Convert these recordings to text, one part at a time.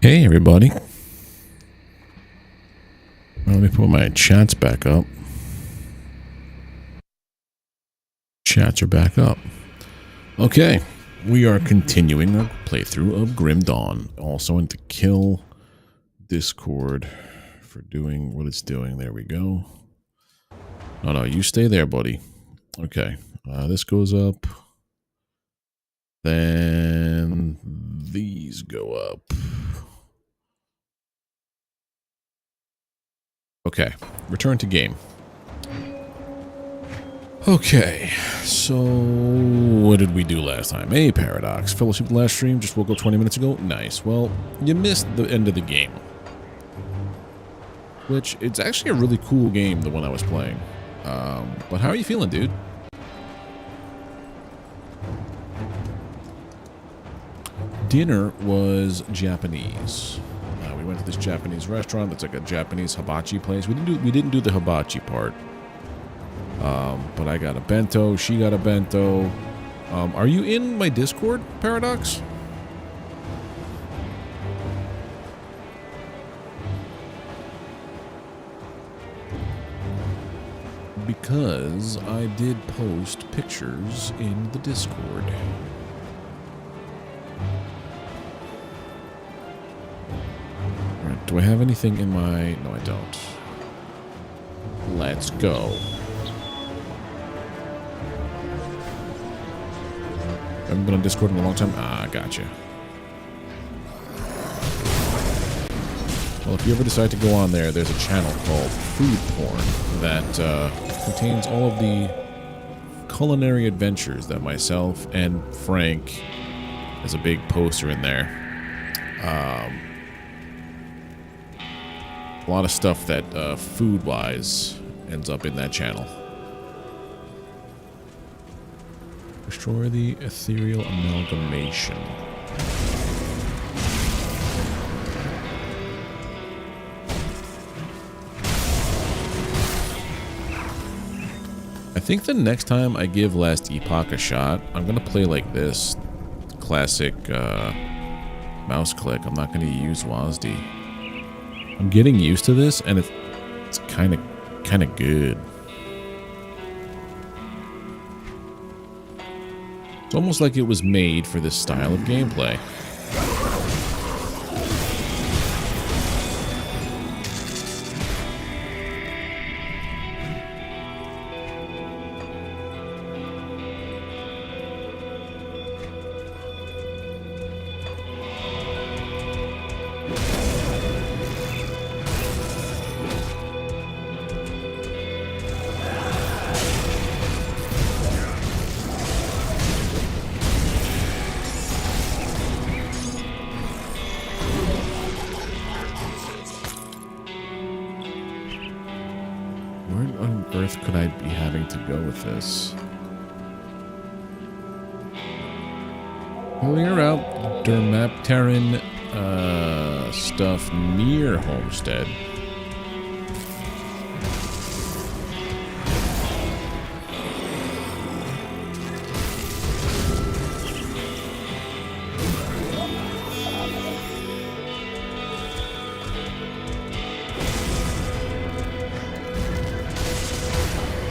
Hey everybody. Let me put my chats back up. Chats are back up. Okay, we are continuing our playthrough of Grim Dawn. Also want to kill Discord for doing what it's doing. There we go. No, you stay there, buddy. Okay, this goes up. Then these go up. Okay, return to game. Okay, so what did we do last time? Hey, Paradox. Fellowship last stream, just woke up 20 minutes ago. Nice. Well, you missed the end of the game. Which, it's actually a really cool game, the one I was playing. But how are you feeling, dude? Dinner was Japanese. We went to this Japanese restaurant that's like a Japanese hibachi place. We didn't do the hibachi part. But I got a bento. She got a bento. Are you in my Discord, Paradox? Because I did post pictures in the Discord. Alright, do I have anything in my... No, I don't. Let's go. Haven't been on Discord in a long time. Ah, gotcha. Well, if you ever decide to go on there, there's a channel called Food Porn that contains all of the culinary adventures that myself and Frank, as a big poster in there, a lot of stuff that food-wise ends up in that channel. Destroy the ethereal amalgamation. I think the next time I give Last Epoch a shot, I'm going to play like this. Classic mouse click. I'm not going to use WASD. I'm getting used to this, and it's kind of good. It's almost like it was made for this style of gameplay. Could I be having to go with this? Clear out Dermapteran stuff near Homestead.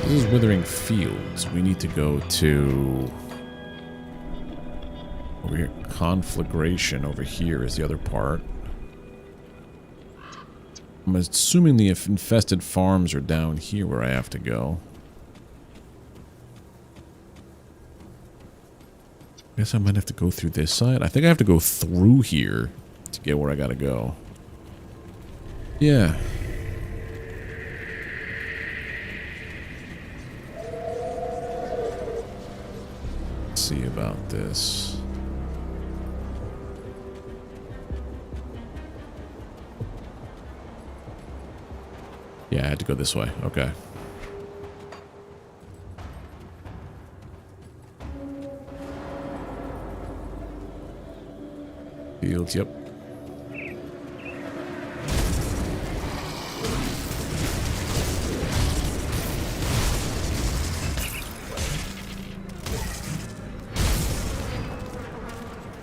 This is Withering Fields. We need to go to... over here. Conflagration over here is the other part. I'm assuming the infested farms are down here where I have to go. Guess I might have to go through this side. I think I have to go through here to get where I gotta go. Yeah. See about this. Yeah, I had to go this way. Okay. Fields, yep.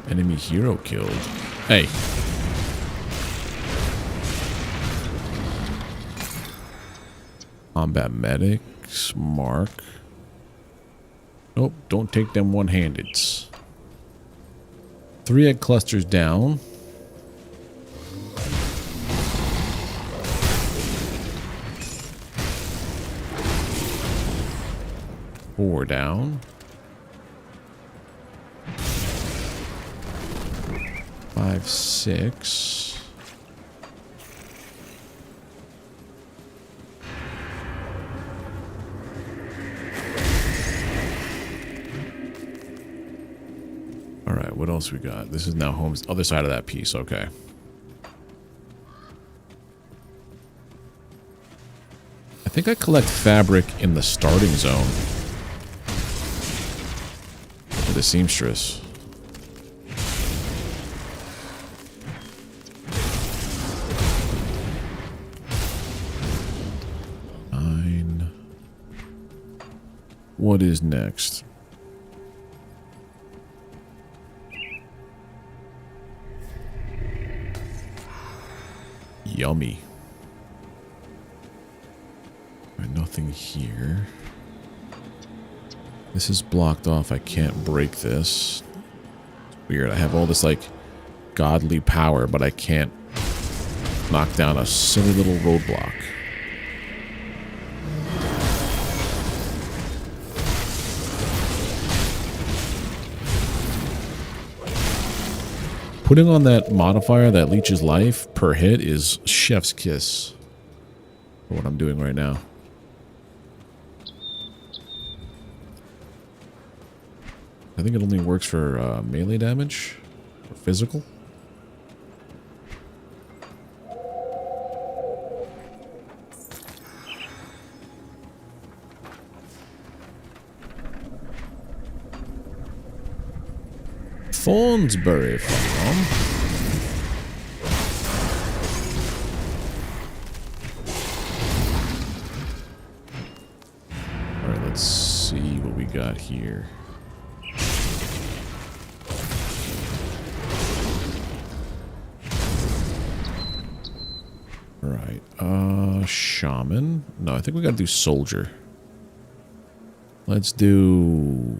Enemy hero killed. Hey. Combat medics. Mark. Nope, don't take them one-handeds. 3 egg clusters down. Four down. 5, 6. All right, what else we got? This is now home's other side of that piece. Okay. I think I collect fabric in the starting zone. For the seamstress. What is next? Yummy. Nothing here. This is blocked off. I can't break this. It's weird. I have all this like godly power, but I can't knock down a silly little roadblock. Putting on that modifier that leeches life per hit is chef's kiss for what I'm doing right now. I think it only works for melee damage or physical. Thornsbury Farm. Alright, let's see what we got here. Alright, shaman. No, I think we gotta do soldier. Let's do...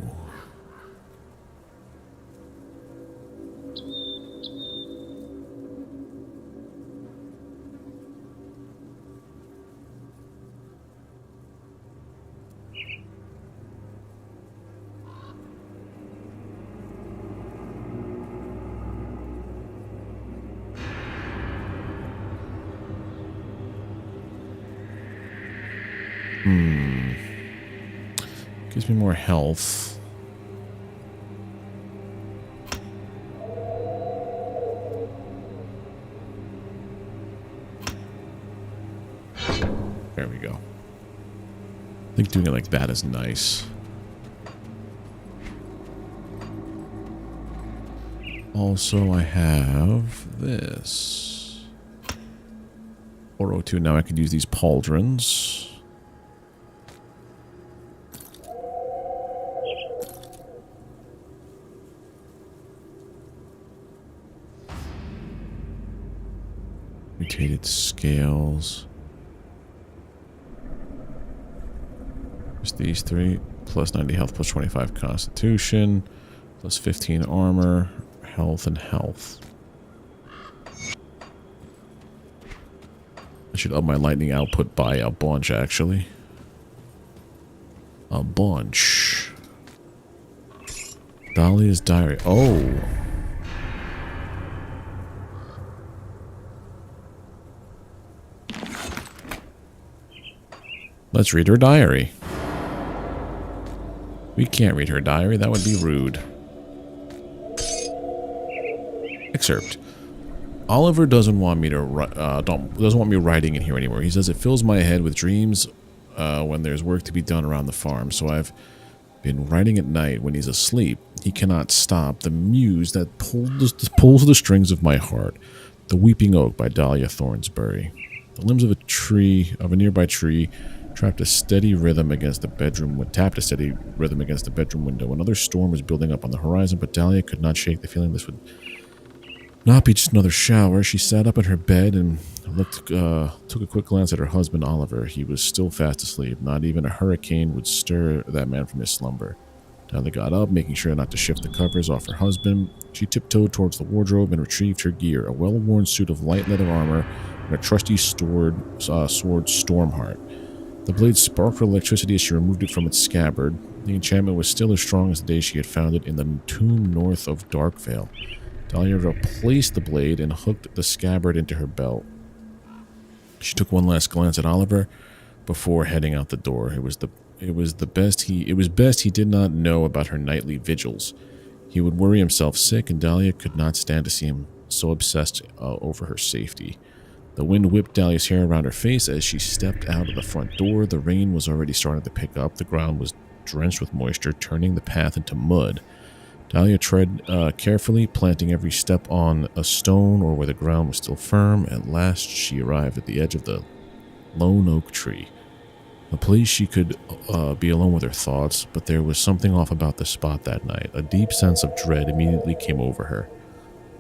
Gives me more health. There we go. I think doing it like that is nice. Also, I have this. 402. Now I could use these pauldrons. Mutated scales. Just these three. Plus 90 health, plus 25 constitution, plus 15 armor, health, and health. I should up my lightning output by a bunch, actually. A bunch. Dahlia's diary. Oh. Let's read her diary. We can't read her diary. That would be rude. Excerpt. Oliver doesn't want me to doesn't want me writing in here anymore. He says it fills my head with dreams when there's work to be done around the farm. So I've been writing at night when he's asleep. He cannot stop the muse that pulls the strings of my heart. The Weeping Oak by Dahlia Thornsbury. The limbs of a nearby tree tapped a steady rhythm against the bedroom window. Another storm was building up on the horizon, but Dahlia could not shake the feeling this would not be just another shower. She sat up in her bed and Took a quick glance at her husband, Oliver. He was still fast asleep. Not even a hurricane would stir that man from his slumber. Dahlia got up, making sure not to shift the covers off her husband. She tiptoed towards the wardrobe and retrieved her gear, a well-worn suit of light leather armor and a trusty sword Stormheart. The blade sparked with electricity as she removed it from its scabbard. The enchantment was still as strong as the day she had found it in the tomb north of Darkvale. Dahlia replaced the blade and hooked the scabbard into her belt. She took one last glance at Oliver before heading out the door. It was best he did not know about her nightly vigils. He would worry himself sick, and Dahlia could not stand to see him so obsessed over her safety. The wind whipped Dahlia's hair around her face as she stepped out of the front door. The rain was already starting to pick up. The ground was drenched with moisture, turning the path into mud. Dahlia tread carefully, planting every step on a stone or where the ground was still firm. At last, she arrived at the edge of the lone oak tree. A place she could be alone with her thoughts, but there was something off about the spot that night. A deep sense of dread immediately came over her.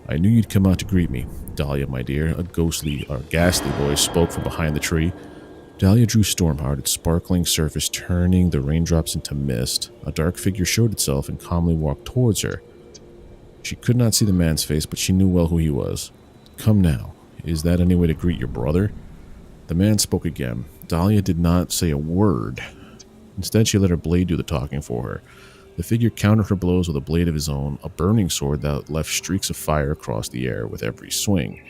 "I knew you'd come out to greet me, Dahlia, my dear," a ghastly voice spoke from behind the tree. Dahlia drew Stormheart, its sparkling surface turning the raindrops into mist. A dark figure showed itself and calmly walked towards her. She could not see the man's face, but she knew well who he was. "Come now. Is that any way to greet your brother?" The man spoke again. Dahlia did not say a word. Instead, she let her blade do the talking for her. The figure countered her blows with a blade of his own, a burning sword that left streaks of fire across the air with every swing.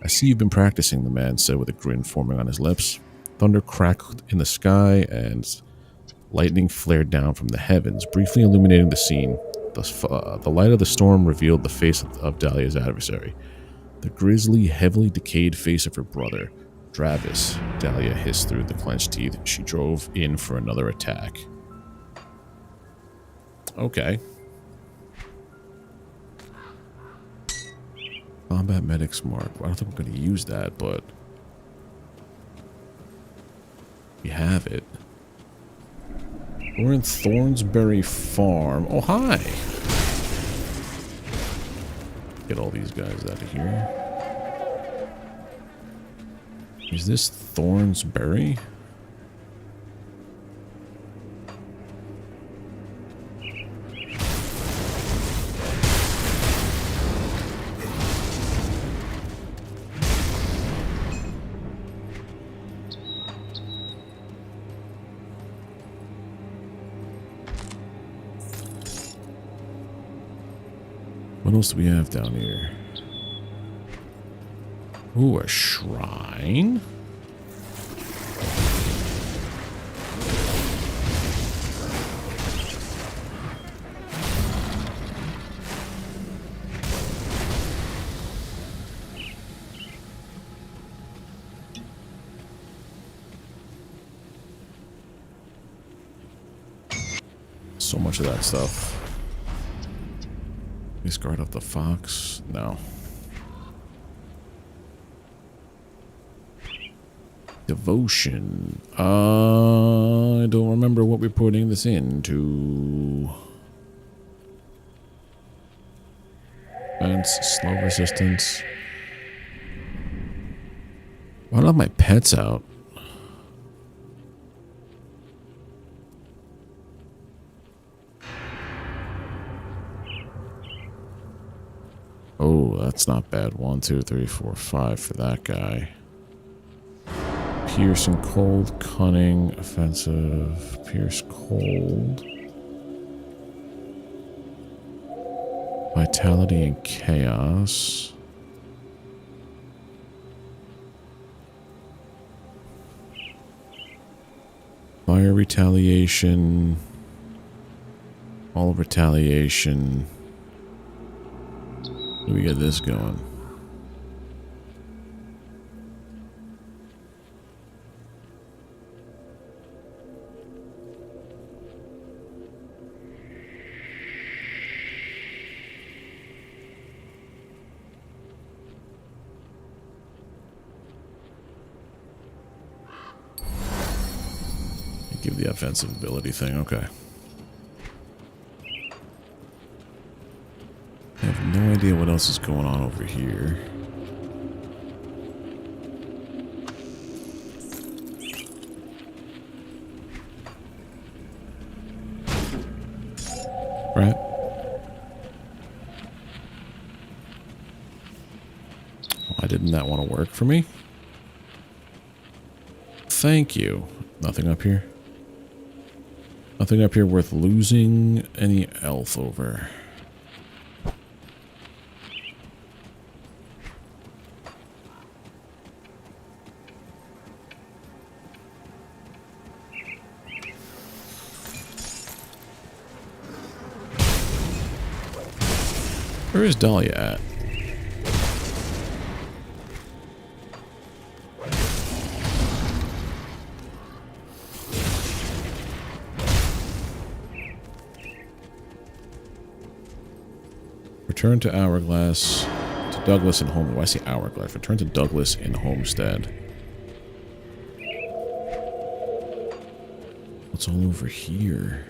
"I see you've been practicing," the man said with a grin forming on his lips. Thunder crackled in the sky, and lightning flared down from the heavens, briefly illuminating the scene. The light of the storm revealed the face of Dahlia's adversary. The grisly, heavily decayed face of her brother, Travis. Dahlia hissed through the clenched teeth. She drove in for another attack. Okay. Combat Medic's Mark. I don't think I'm going to use that, but we have it. We're in Thornsbury Farm. Oh, hi! Get all these guys out of here. Is this Thornsbury? What else do we have down here? Ooh, a shrine? So much of that stuff. Please guard up the fox. No. Devotion. I don't remember what we're putting this into. Defense, slow resistance. Why don't I have my pets out? Oh, that's not bad. 1, 2, 3, 4, 5 for that guy. Pierce and cold, cunning, offensive, pierce cold. Vitality and chaos. Fire retaliation. All retaliation. We get this going. Give the offensive ability thing, okay. I have no idea what else is going on over here. Right. Why didn't that want to work for me? Thank you. Nothing up here. Nothing up here worth losing any health over. Where is Dahlia at? Return to Hourglass, to Douglas and Home. Why say Hourglass? Return to Douglas in Homestead. What's all over here?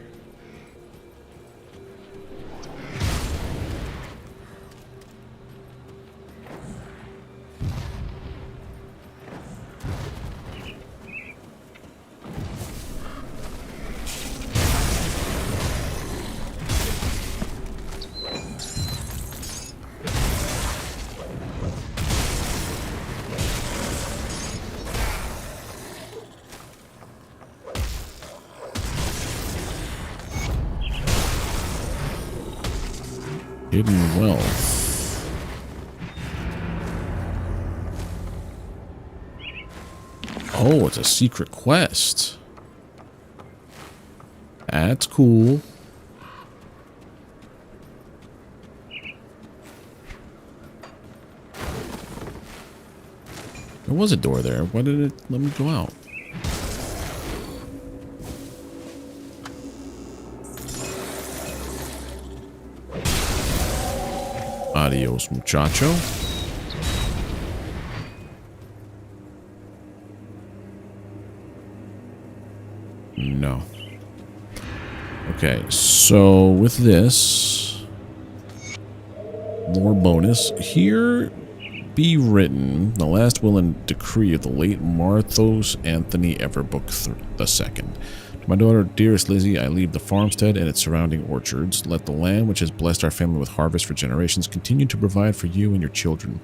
Hidden wealth. Oh, it's a secret quest. That's cool. There was a door there. Why did it let me go out? Adios, muchacho. No. Okay, so with this, lore bonus, here be written the last will and decree of the late Marthos Anthony Everbook II. To my daughter, dearest Lizzie, I leave the farmstead and its surrounding orchards. Let the land which has blessed our family with harvest for generations continue to provide for you and your children.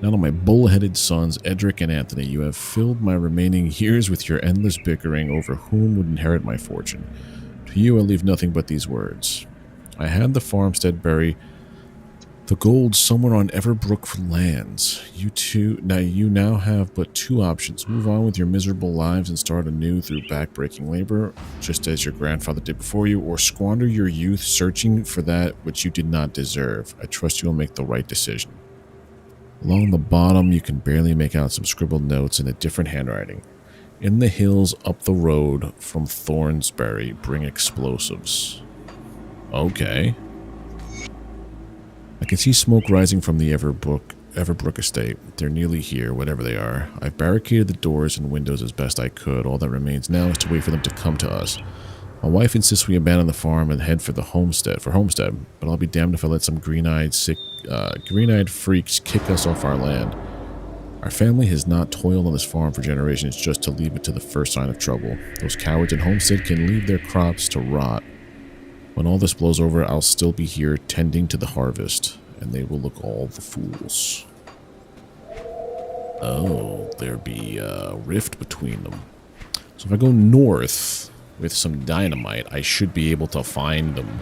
Now to my bull-headed sons, Edric and Anthony, you have filled my remaining years with your endless bickering over whom would inherit my fortune. To you I leave nothing but these words. I had the farmstead bury the gold somewhere on Everbrook lands. You now have but two options. Move on with your miserable lives and start anew through backbreaking labor, just as your grandfather did before you, or squander your youth searching for that which you did not deserve. I trust you will make the right decision. Along the bottom, you can barely make out some scribbled notes in a different handwriting. In the hills up the road from Thornsbury, bring explosives. Okay. I can see smoke rising from the Everbrook estate. They're nearly here, whatever they are. I've barricaded the doors and windows as best I could. All that remains now is to wait for them to come to us. My wife insists we abandon the farm and head for homestead, but I'll be damned if I let some green-eyed freaks kick us off our land. Our family has not toiled on this farm for generations just to leave it to the first sign of trouble. Those cowards in Homestead can leave their crops to rot. When all this blows over, I'll still be here tending to the harvest, and they will look all the fools. Oh, there be a rift between them. So if I go north with some dynamite, I should be able to find them.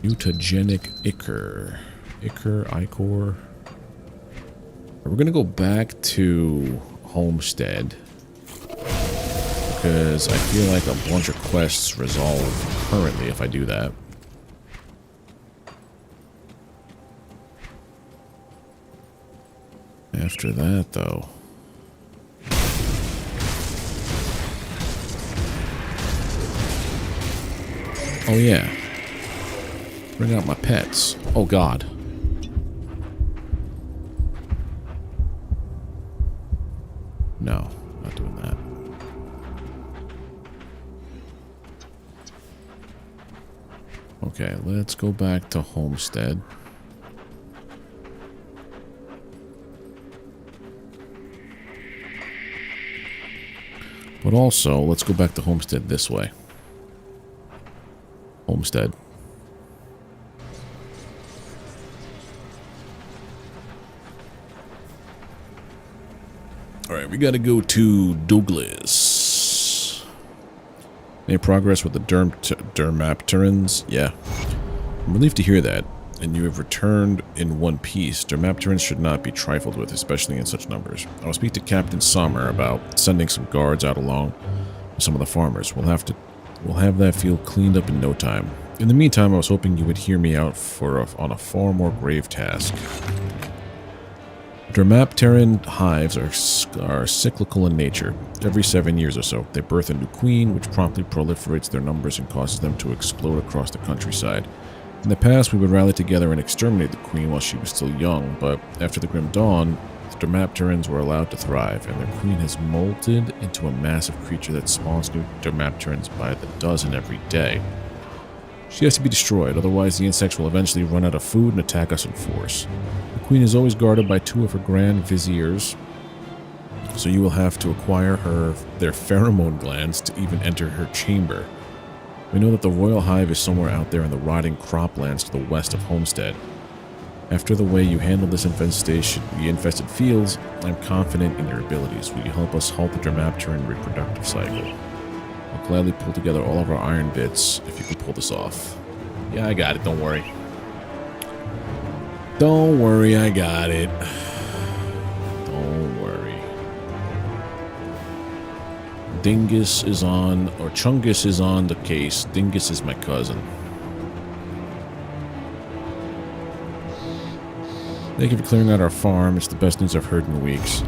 Mutagenic Ichor. Ichor. We're going to go back to Homestead, because I feel like a bunch of quests resolve currently if I do that. After that, though. Oh, yeah. Bring out my pets. Oh, God. No, not doing that. Okay, let's go back to Homestead. But also, let's go back to Homestead this way. homestead. Alright, we gotta go to Douglas. Any progress with the Dermapterans? Yeah. I'm relieved to hear that. And you have returned in one piece. Dermapterans should not be trifled with, especially in such numbers. I will speak to Captain Sommer about sending some guards out along with some of the farmers. We'll have that field cleaned up in no time. In the meantime, I was hoping you would hear me out on a far more grave task. Dermapteran hives are cyclical in nature. Every 7 years or so, they birth a new queen, which promptly proliferates their numbers and causes them to explode across the countryside. In the past, we would rally together and exterminate the queen while she was still young, but after the Grim Dawn, the Dermapterans were allowed to thrive, and their queen has molted into a massive creature that spawns new Dermapterans by the dozen every day. She has to be destroyed, otherwise the insects will eventually run out of food and attack us in force. The queen is always guarded by 2 of her grand viziers, so you will have to acquire their pheromone glands to even enter her chamber. We know that the royal hive is somewhere out there in the rotting croplands to the west of Homestead. After the way you handled this infestation, the infested fields, I'm confident in your abilities. Will you help us halt the Dermapteran reproductive cycle? I'll gladly pull together all of our iron bits if you can pull this off. Yeah, I got it, don't worry. Don't worry, I got it. Don't worry. Dingus is on, or Chungus is on the case. Dingus is my cousin. Thank you for clearing out our farm. It's the best news I've heard in weeks.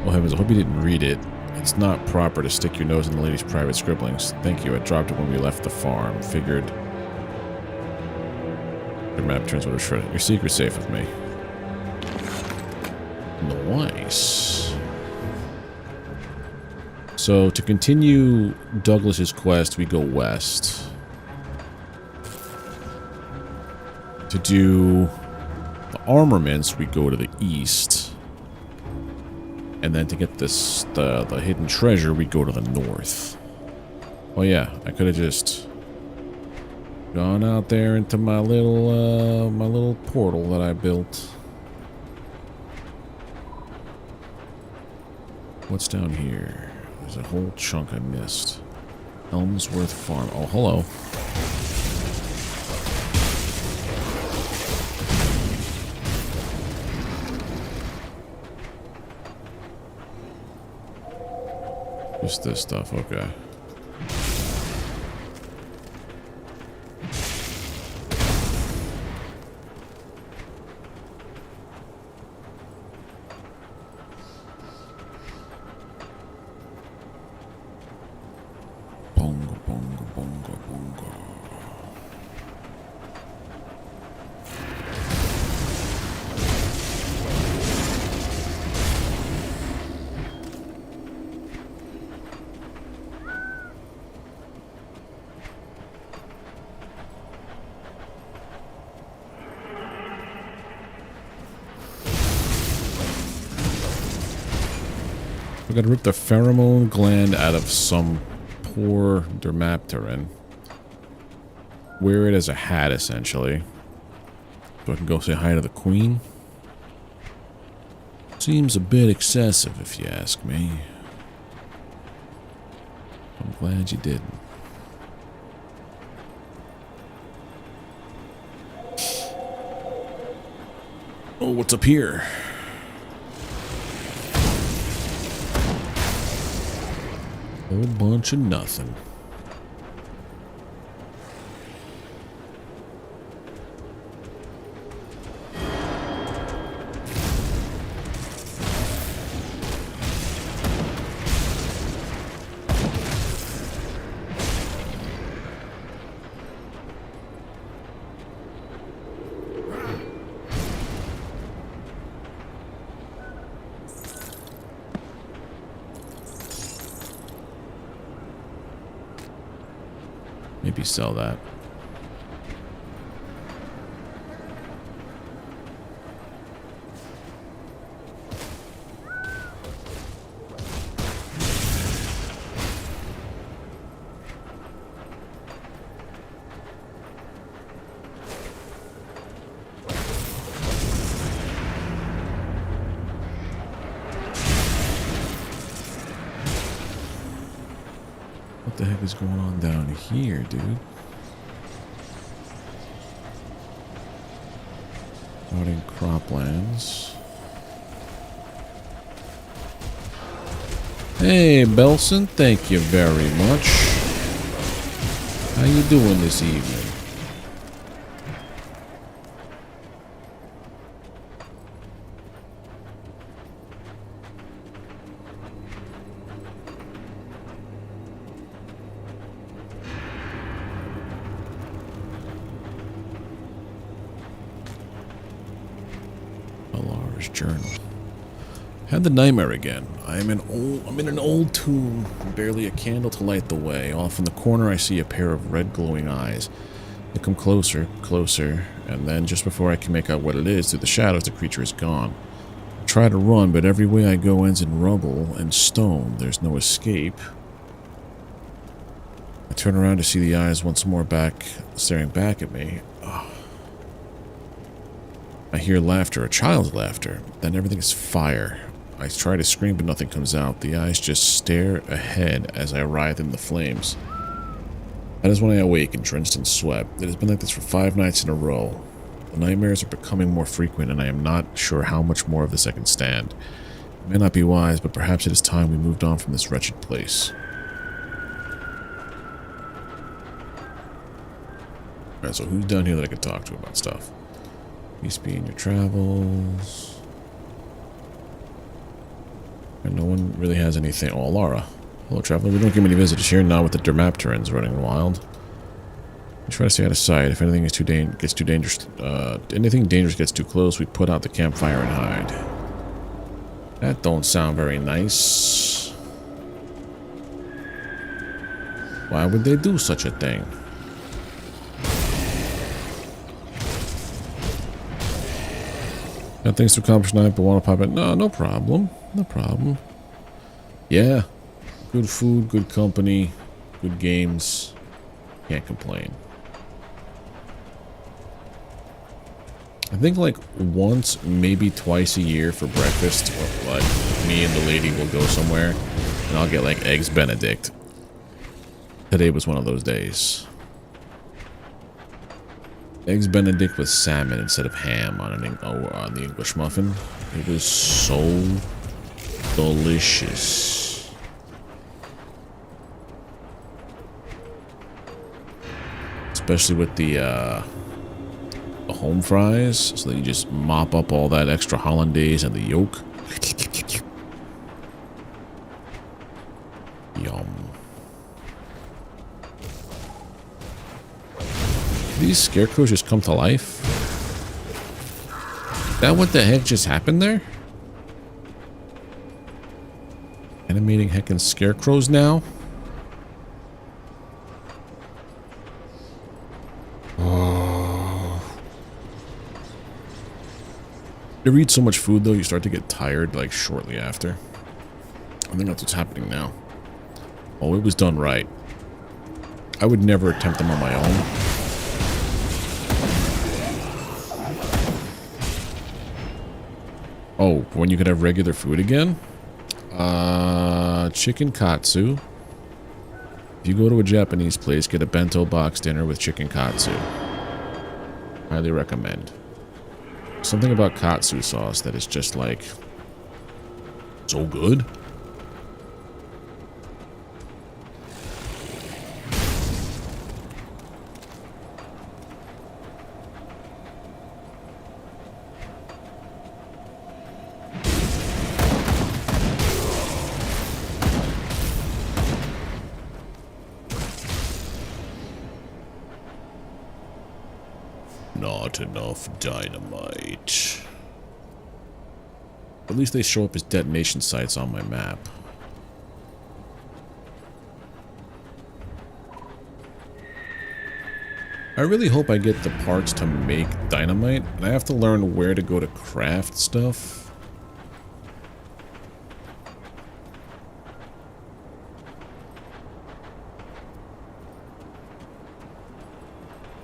Oh heavens, I hope you didn't read it. It's not proper to stick your nose in the lady's private scribblings. Thank you, I dropped it when we left the farm. Figured your map turns would have shredded. Your secret's safe with me. Nice. So, to continue Douglas's quest, we go west. To do the armaments, we go to the east. And then to get this, the hidden treasure, we go to the north. Oh yeah, I could have just gone out there into my little portal that I built. What's down here? There's a whole chunk I missed. Elmsworth Farm. Oh, hello. Just this stuff, okay. Bongo, bongo, bongo, bongo. We gotta rip the pheromone gland out of some poor Dermapteran. Wear it as a hat, essentially. So I can go say hi to the queen. Seems a bit excessive, if you ask me. I'm glad you didn't. Oh, what's up here? A whole bunch of nothing. Maybe sell that. What the heck is going on down here, dude? Out in croplands. Hey, Belson, thank you very much. How you doing this evening? Alar's journal. Had the nightmare again. I'm in an old tomb, barely a candle to light the way. Off in the corner I see a pair of red glowing eyes. They come closer, closer, and then just before I can make out what it is, through the shadows the creature is gone. I try to run, but every way I go ends in rubble and stone. There's no escape. I turn around to see the eyes once more staring back at me. Oh. I hear laughter, a child's laughter. Then everything is fire. I try to scream, but nothing comes out. The eyes just stare ahead as I writhe in the flames. That is when I awaken, drenched in sweat. It has been like this for 5 nights in a row. The nightmares are becoming more frequent, and I am not sure how much more of this I can stand. It may not be wise, but perhaps it is time we moved on from this wretched place. Alright, so who's down here that I could talk to about stuff? Peace be in your travels. And no one really has anything. Oh, Laura. Hello, traveler. We don't get many visitors here, not with the Dermapterans running wild. We try to stay out of sight. If anything gets too dangerous, anything dangerous gets too close, we put out the campfire and hide. That don't sound very nice. Why would they do such a thing? Got things to accomplish tonight, but want to pop in. No problem. No problem. Yeah. Good food, good company, good games. Can't complain. I think like once, maybe twice a year for breakfast, like me and the lady will go somewhere and I'll get like eggs Benedict. Today was one of those days. Eggs Benedict with salmon instead of ham on the English muffin. It was so delicious. Especially with the home fries, so that you just mop up all that extra hollandaise and the yolk. Yum. These scarecrows just come to life? Is that what the heck just happened there? Animating heckin' scarecrows now? Oh. You ever eat so much food though, you start to get tired like shortly after. I think that's what's happening now. Oh, it was done right. I would never attempt them on my own. Oh, when you could have regular food again? Chicken katsu. If you go to a Japanese place, get a bento box dinner with chicken katsu. Highly recommend. Something about katsu sauce that is just like so good. Not enough dynamite. At least they show up as detonation sites on my map. I really hope I get the parts to make dynamite, and I have to learn where to go to craft stuff.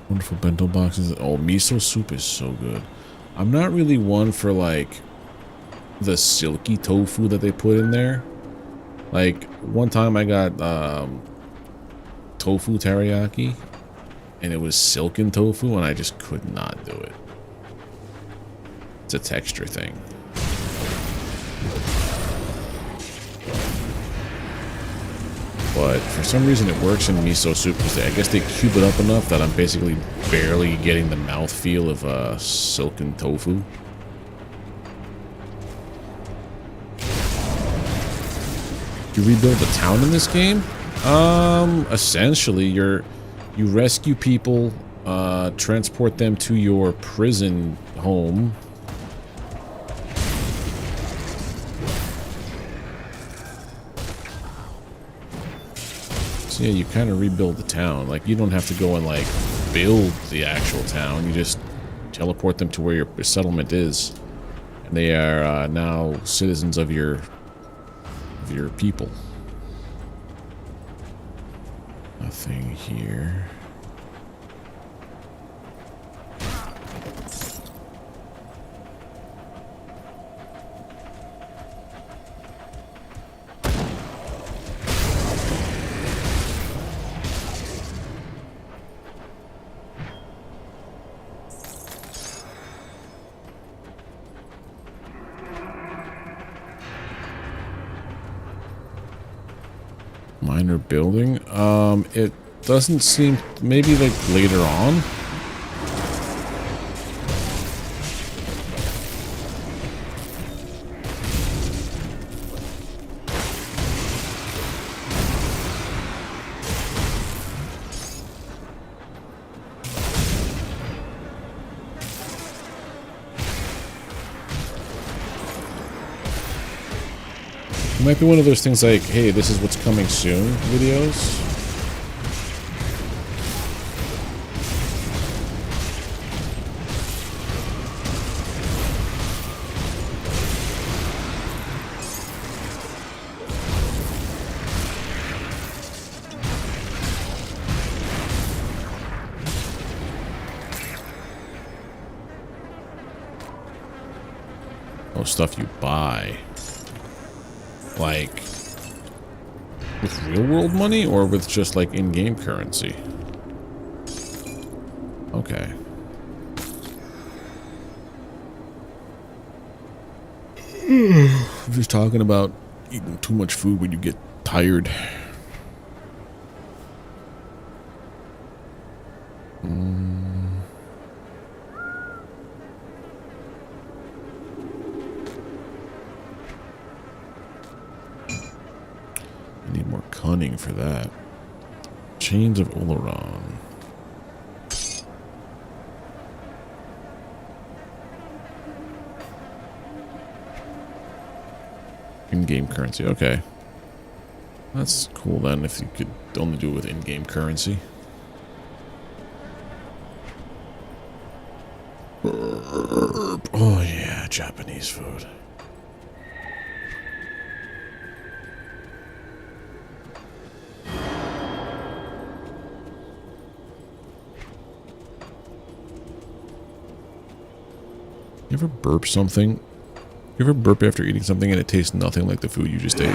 Wonderful bento boxes. Oh, miso soup is so good. I'm not really one for like the silky tofu that they put in there. Like one time I got tofu teriyaki, and it was silken tofu, and I just could not do it. It's a texture thing. But for some reason it works in miso soup because I guess they cube it up enough that I'm basically barely getting the mouthfeel of silken tofu. You rebuild the town in this game? Essentially you rescue people, transport them to your prison home. So yeah, you kind of rebuild the town. Like, you don't have to go and, like, build the actual town. You just teleport them to where your settlement is. And they are now citizens of your people. Nothing here. Minor building. It doesn't seem. Maybe like later on. It might be one of those things like, hey, this is what's coming soon videos. Oh, stuff you buy. Like, with real world money or with just like in-game currency? Okay. I'm just talking about eating too much food when you get tired. Cunning for that. Chains of Oleron. In-game currency. Okay. That's cool then if you could only do it with in-game currency. Oh yeah, Japanese food. You ever burp something? You ever burp after eating something and it tastes nothing like the food you just ate?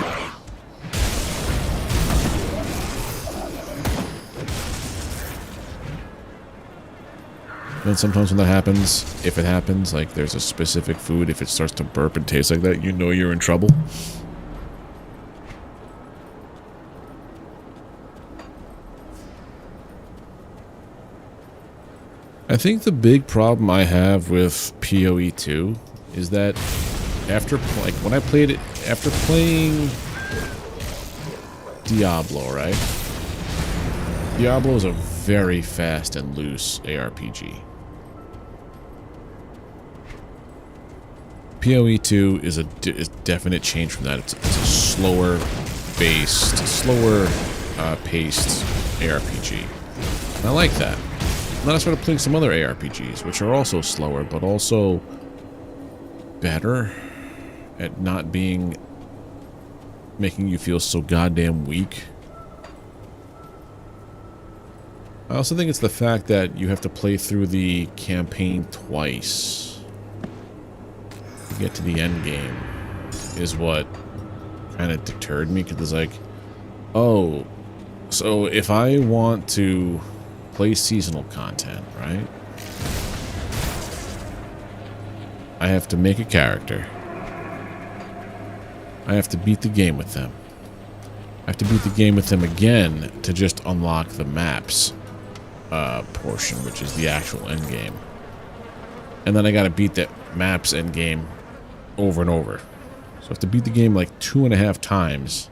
And sometimes when that happens, if it happens, like there's a specific food, if it starts to burp and taste like that, you know you're in trouble. I think the big problem I have with PoE 2 is that after, like, when I played it, after playing Diablo, right? Diablo is a very fast and loose ARPG. PoE 2 is a definite change from that. It's a slower based, slower paced ARPG. And I like that. And then I started playing some other ARPGs, which are also slower, but also better at not being, making you feel so goddamn weak. I also think it's the fact that you have to play through the campaign twice to get to the end game is what kind of deterred me, because it's like, oh, So if I want to play seasonal content, right? I have to make a character. I have to beat the game with them. I have to beat the game with them again to just unlock the maps portion, which is the actual end game. And then I gotta beat that maps end game over and over. So I have to beat the game like 2.5 times.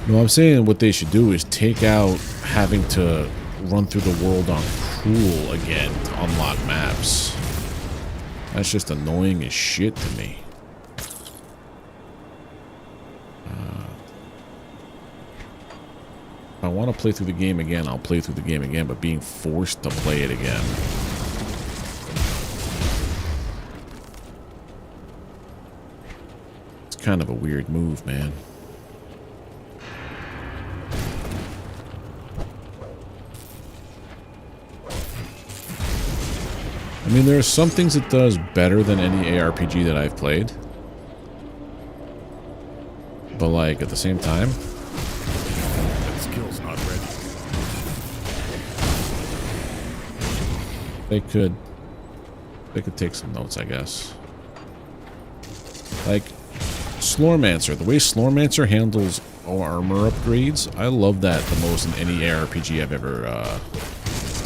No, I'm saying what they should do is take out having to run through the world on Cruel again to unlock maps. That's just annoying as shit to me. If I want to play through the game again, I'll play through the game again, but being forced to play it again. It's kind of a weird move, man. I mean, there are some things it does better than any ARPG that I've played. But, like, at the same time... That skill's not ready. They could take some notes, I guess. Like, Slormancer. The way Slormancer handles armor upgrades, I love that the most in any ARPG I've ever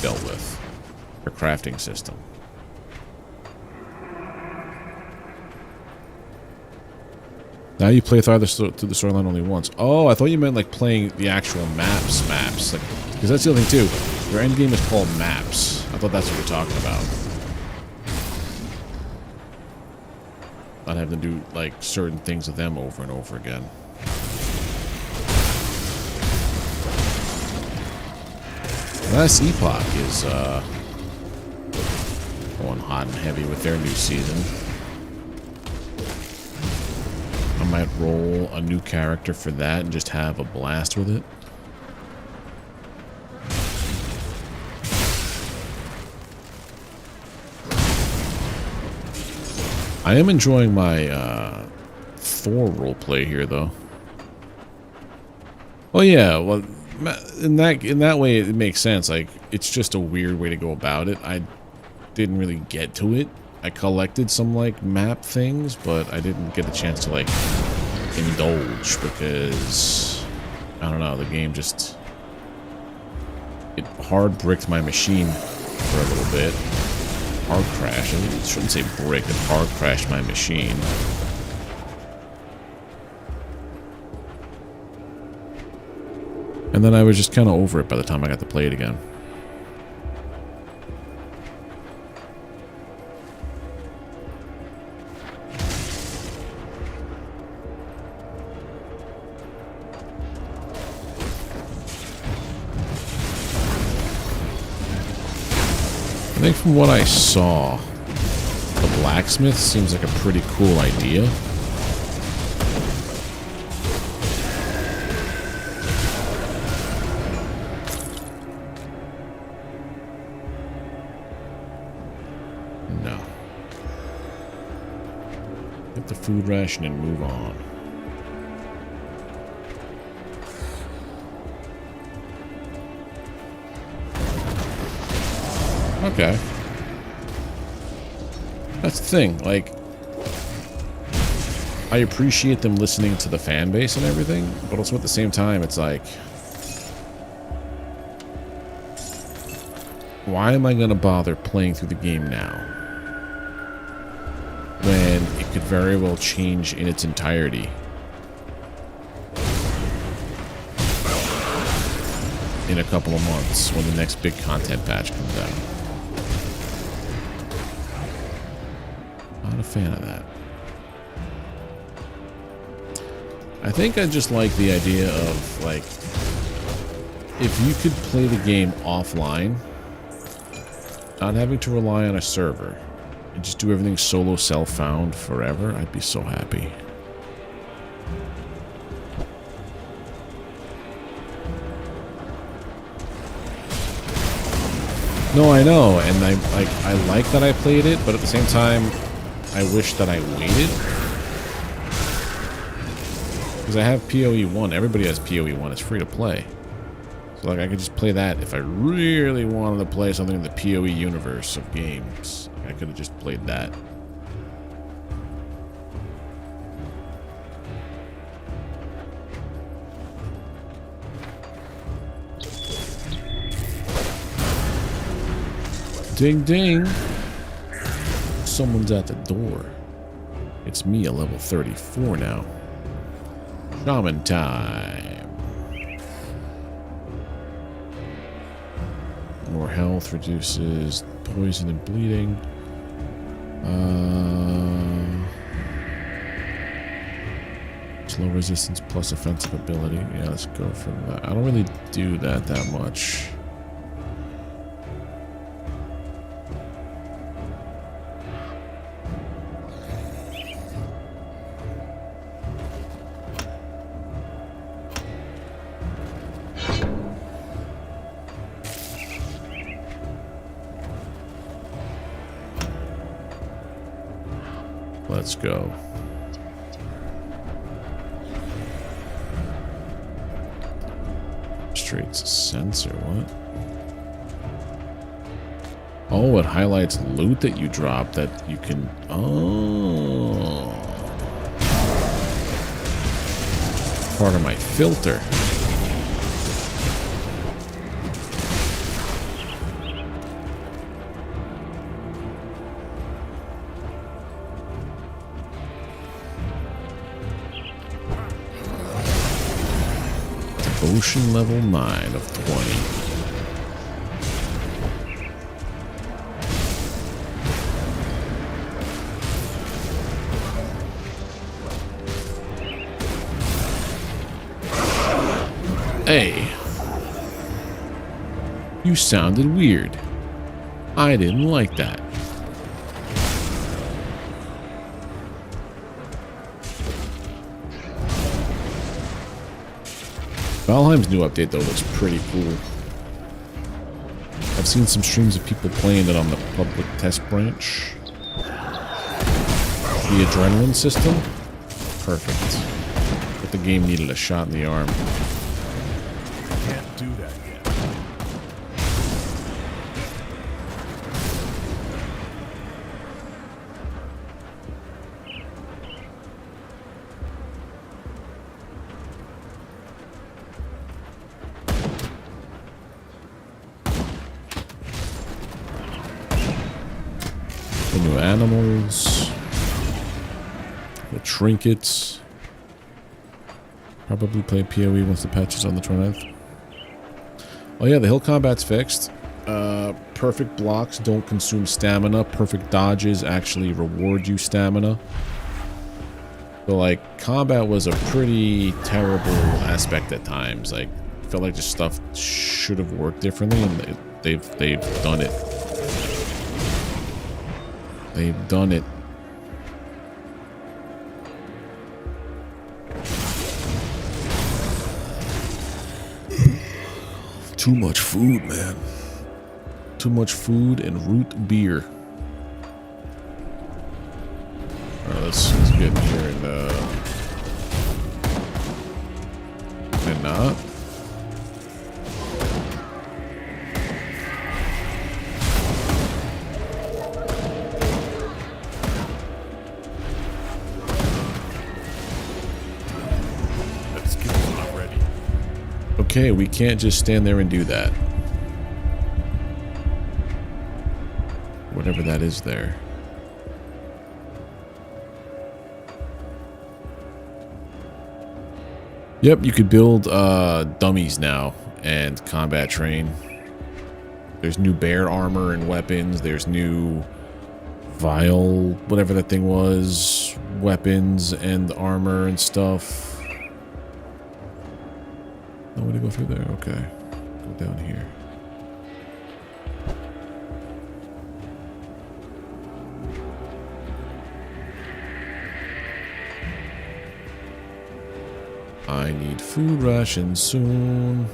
dealt with. Or crafting system. Now you play through the storyline only once. Oh, I thought you meant like playing the actual maps. Like, because that's the other thing too. Your end game is called maps. I thought that's what you're talking about. Not having to do like certain things with them over and over again. Last Epoch is going hot and heavy with their new season. I might roll a new character for that and just have a blast with it. I am enjoying my Thor roleplay here, though. Oh yeah, well, in that way it makes sense. Like, it's just a weird way to go about it. I didn't really get to it. I collected some like map things, but I didn't get a chance to like indulge because I don't know, the game just it hard bricked my machine for a little bit. Hard crash. I shouldn't say brick, it hard crashed my machine. And then I was just kind of over it by the time I got to play it again. I think from what I saw, the blacksmith seems like a pretty cool idea. No. Get the food ration and move on. Okay. That's the thing, like, I appreciate them listening to the fan base and everything, but also at the same time, it's like, why am I going to bother playing through the game now when it could very well change in its entirety in a couple of months when the next big content patch comes out? Not a fan of that. I think I just like the idea of, like, if you could play the game offline, not having to rely on a server, and just do everything solo self-found forever, I'd be so happy. No, I know, and I like that I played it, but at the same time, I wish that I waited. Because I have PoE 1. Everybody has PoE 1. It's free to play. So like I could just play that if I really wanted to play something in the PoE universe of games. I could have just played that. Ding ding. Someone's at the door. It's me, a level 34 now. Shaman time. More health, reduces poison and bleeding. Slow resistance plus offensive ability. Yeah, let's go for that. I don't really do that much. Let's go. Straight's sensor, what? Oh, it highlights loot that you drop that you can... Oh. Part of my filter. Ocean level 9 of 20. Hey. You sounded weird. I didn't like that. Valheim's new update, though, looks pretty cool. I've seen some streams of people playing it on the public test branch. The adrenaline system? Perfect. But the game needed a shot in the arm. Can't do that yet. The new animals, the trinkets. Probably play PoE once the patch is on the 29th. Oh yeah, the hill combat's fixed. Perfect blocks don't consume stamina. Perfect dodges actually reward you stamina. So like, combat was a pretty terrible aspect at times. Like, felt like just stuff should have worked differently, and they've done it. They've done it. Too much food, man. Too much food and root beer. Alright, let's get in here and not. Okay, we can't just stand there and do that. Whatever that is there. Yep, you could build dummies now and combat train. There's new bear armor and weapons. There's new vile, whatever that thing was, weapons and armor and stuff. No way to go through there. Okay. Go down here. I need food rations soon.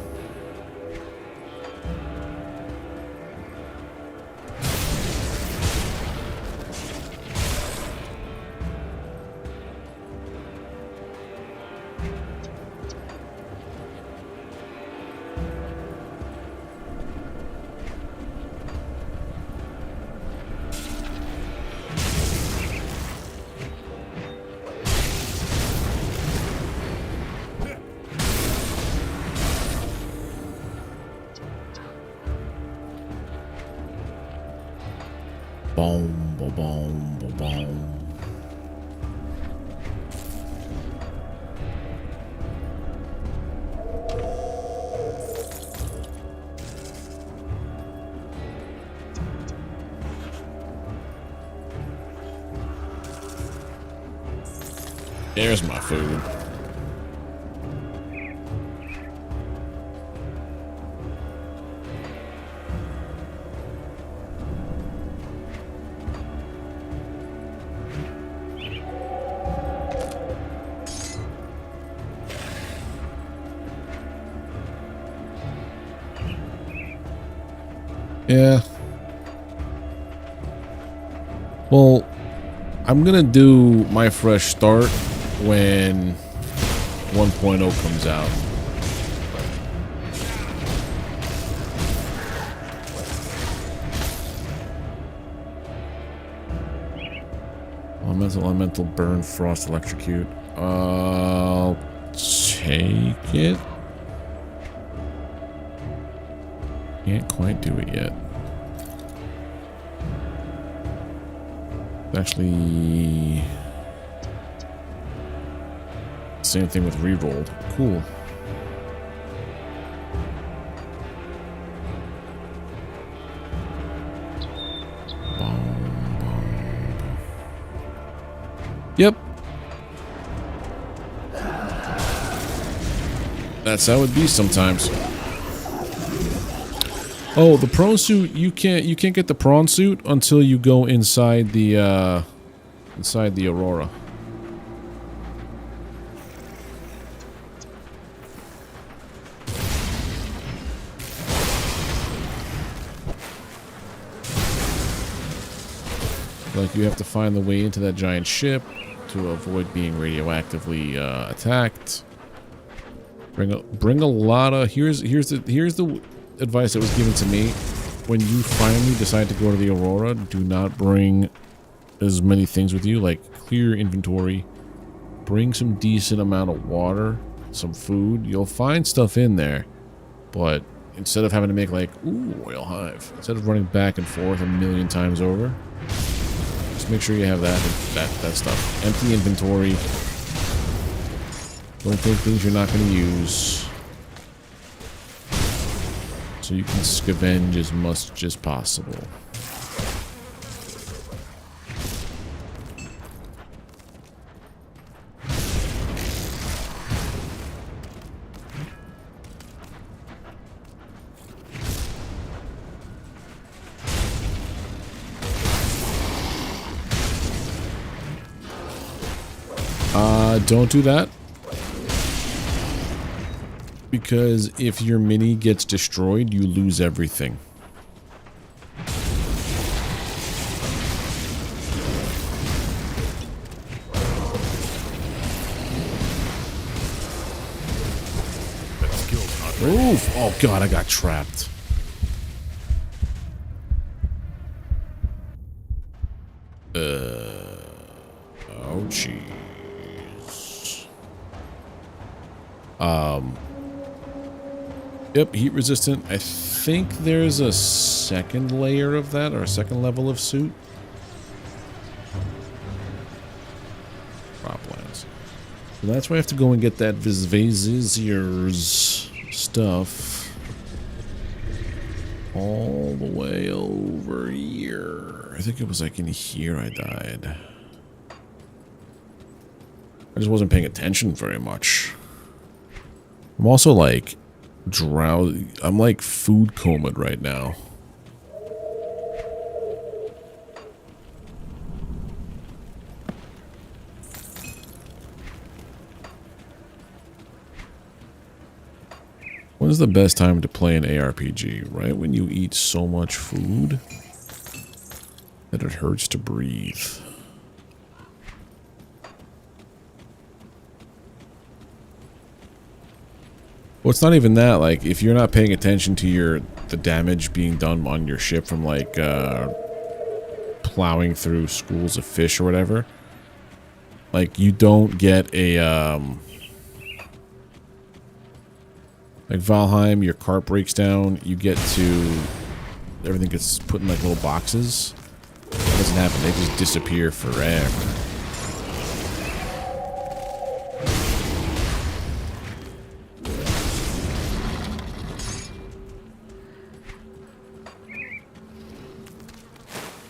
Boom, boom, boom, boom, boom. There's my food. Yeah. Well, I'm gonna do my fresh start when 1.0 comes out. Elemental, burn, frost, electrocute. I'll take it. Can't quite do it yet. Actually, same thing with rerolled. Cool. Yep. That's how it be sometimes. Oh, the prawn suit, you can't get the prawn suit until you go inside the Aurora. Like, you have to find the way into that giant ship to avoid being radioactively attacked. Bring a lot of here's the advice that was given to me. When you finally decide to go to the Aurora, do not bring as many things with you. Like, clear your inventory, bring some decent amount of water, some food. You'll find stuff in there, but instead of having to make like, ooh, oil hive, instead of running back and forth a million times over, just make sure you have that stuff. Empty inventory. Don't take things you're not going to use, so you can scavenge as much as possible. Don't do that. Because if your mini gets destroyed, you lose everything. Oof! Oh god, I got trapped. Oh jeez. Yep, heat resistant. I think there's a second layer of that, or a second level of suit. Croplands. So that's why I have to go and get that Visvazier's stuff. All the way over here. I think it was like in here I died. I just wasn't paying attention very much. I'm also like drowsy. I'm like food comaed right now. When's the best time to play an ARPG? Right when you eat so much food that it hurts to breathe. Well, it's not even that. Like, if you're not paying attention to the damage being done on your ship from like plowing through schools of fish or whatever, like you don't get a like Valheim, your cart breaks down, you get to everything gets put in like little boxes. What doesn't happen? They just disappear forever.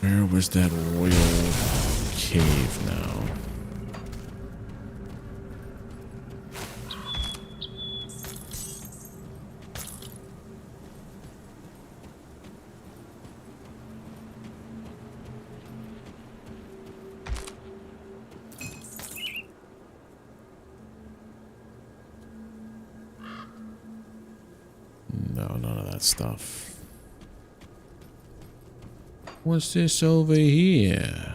Where was that royal cave now? No, none of that stuff. What's this over here?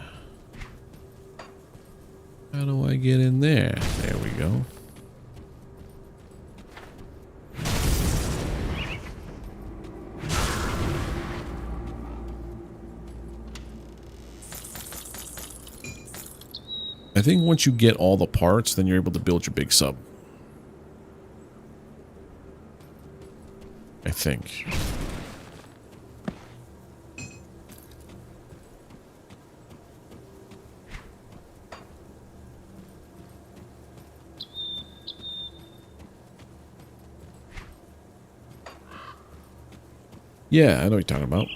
How do I get in there? There we go. I think once you get all the parts, then you're able to build your big sub. I think. Yeah, I know what you're talking about.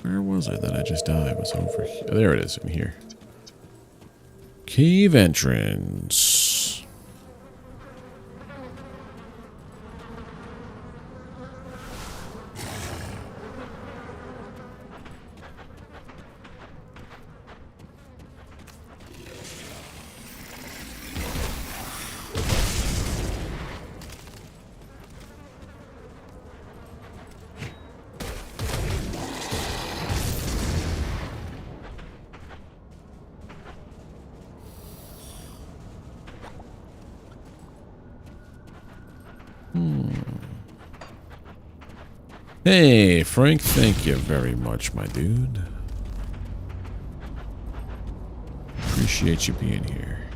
Where was it that I just died? It was over here. There it is, in here. Cave entrance. Hey, Frank, thank you very much, my dude. Appreciate you being here.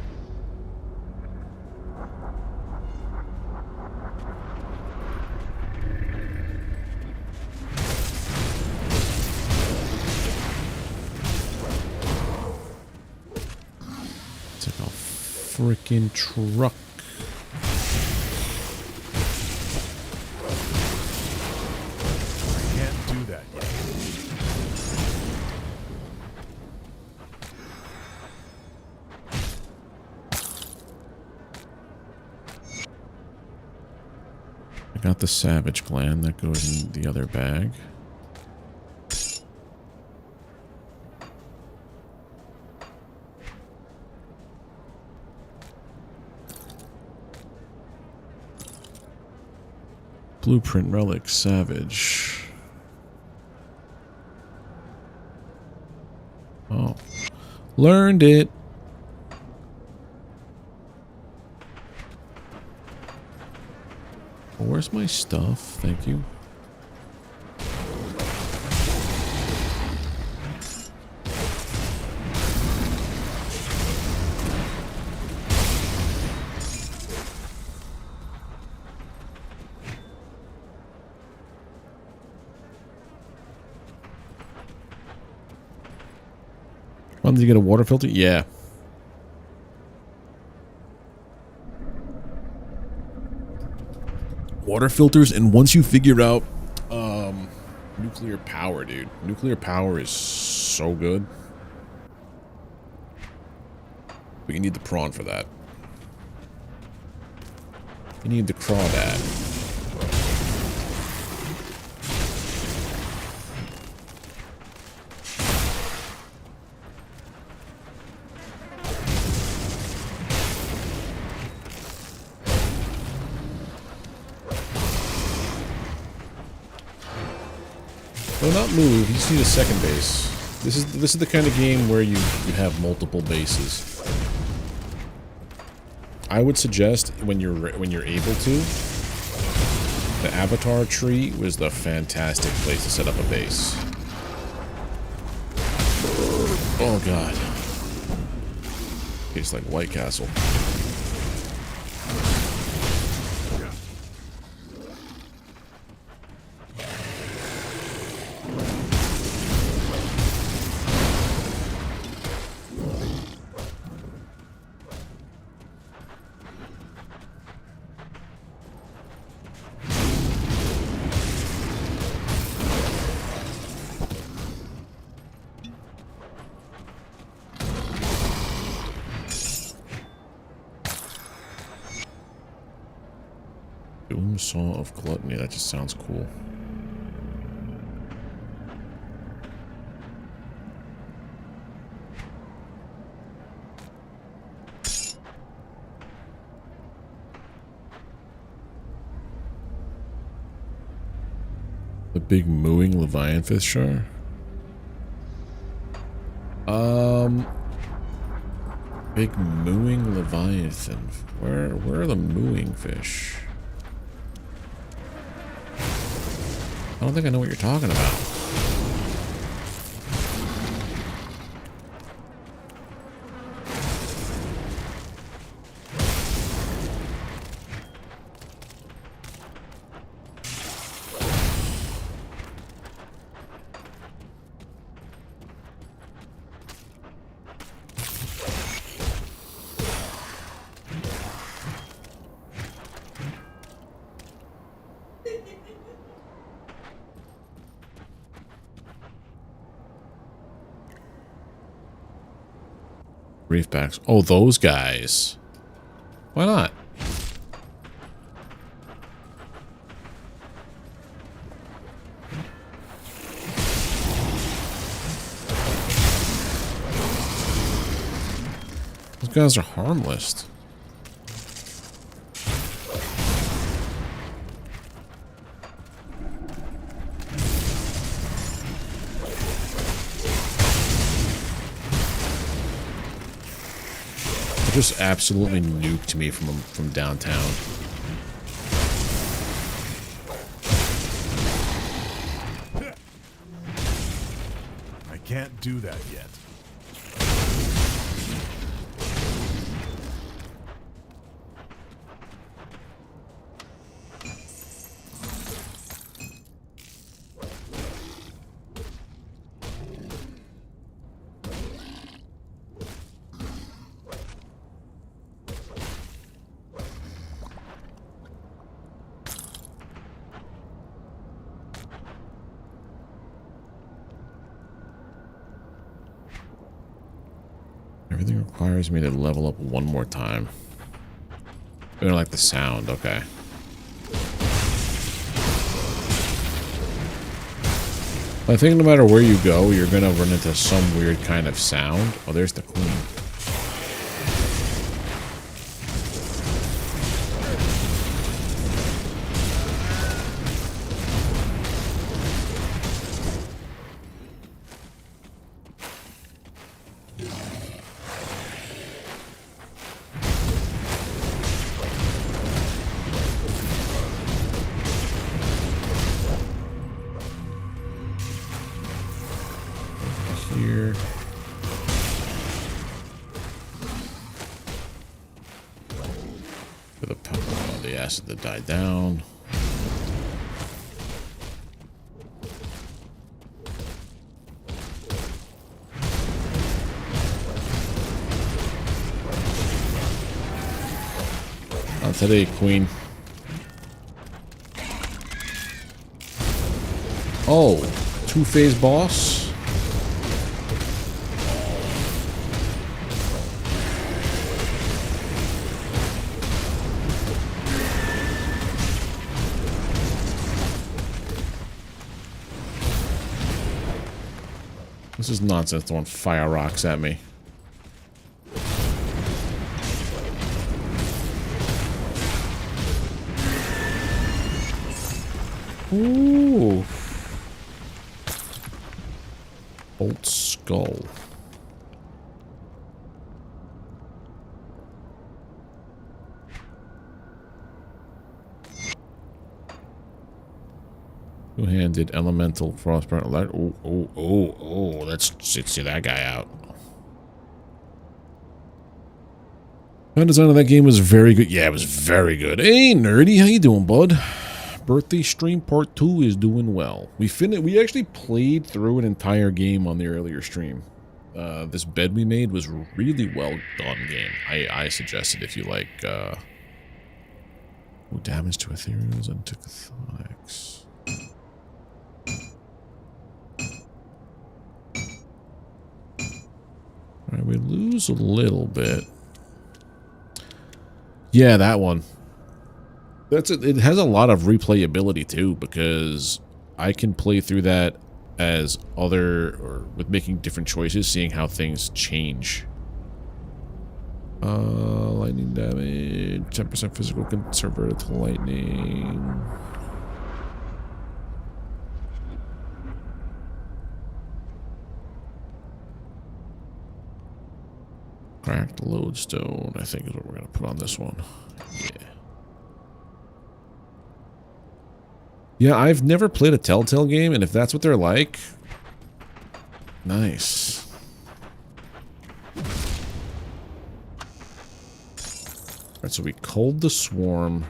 It's like a freaking truck. Got the savage gland that goes in the other bag. Blueprint relic savage. Oh. Learned it. Where's my stuff? Thank you. Did you get a water filter? Yeah. Water filters, and once you figure out nuclear power, dude. Nuclear power is so good. But you need the prawn for that. You need the crawdad. Do not move. You just need a second base. This is the kind of game where you have multiple bases. I would suggest when you're able to, the avatar tree was the fantastic place to set up a base. Oh god. Tastes like White Castle. Doom Saw of Gluttony. That just sounds cool. The big mooing Leviathan Shar? Big mooing Leviathan. Where are the mooing fish? I don't think I know what you're talking about. Reefbacks. Oh, those guys. Why not? Those guys are harmless. Just absolutely nuked me from downtown. I can't do that yet. Everything requires me to level up one more time. I don't like the sound, okay. I think no matter where you go, you're gonna run into some weird kind of sound. Oh, there's the queen. Here. For the acid to die down. Not today, Queen. Oh, two-phase boss. This is nonsense throwing fire rocks at me. Ooh. Old skull. Two-handed elemental frostburn alert. Oh, let's see that guy out. Sound design of that game was very good. Yeah, it was very good. Hey, Nerdy, how you doing, bud? Birthday stream part 2 is doing well. We actually played through an entire game on the earlier stream. This bed we made was really well done game. I suggest it if you like damage to ethereals and to chthonics. Alright, we lose a little bit. Yeah, that one. It has a lot of replayability too, because I can play through that as with making different choices, seeing how things change. Lightning damage, 10% physical converted to lightning. Cracked lodestone, I think is what we're gonna put on this one. Yeah. Yeah, I've never played a Telltale game, and if that's what they're like, nice. Alright, so we culled the swarm.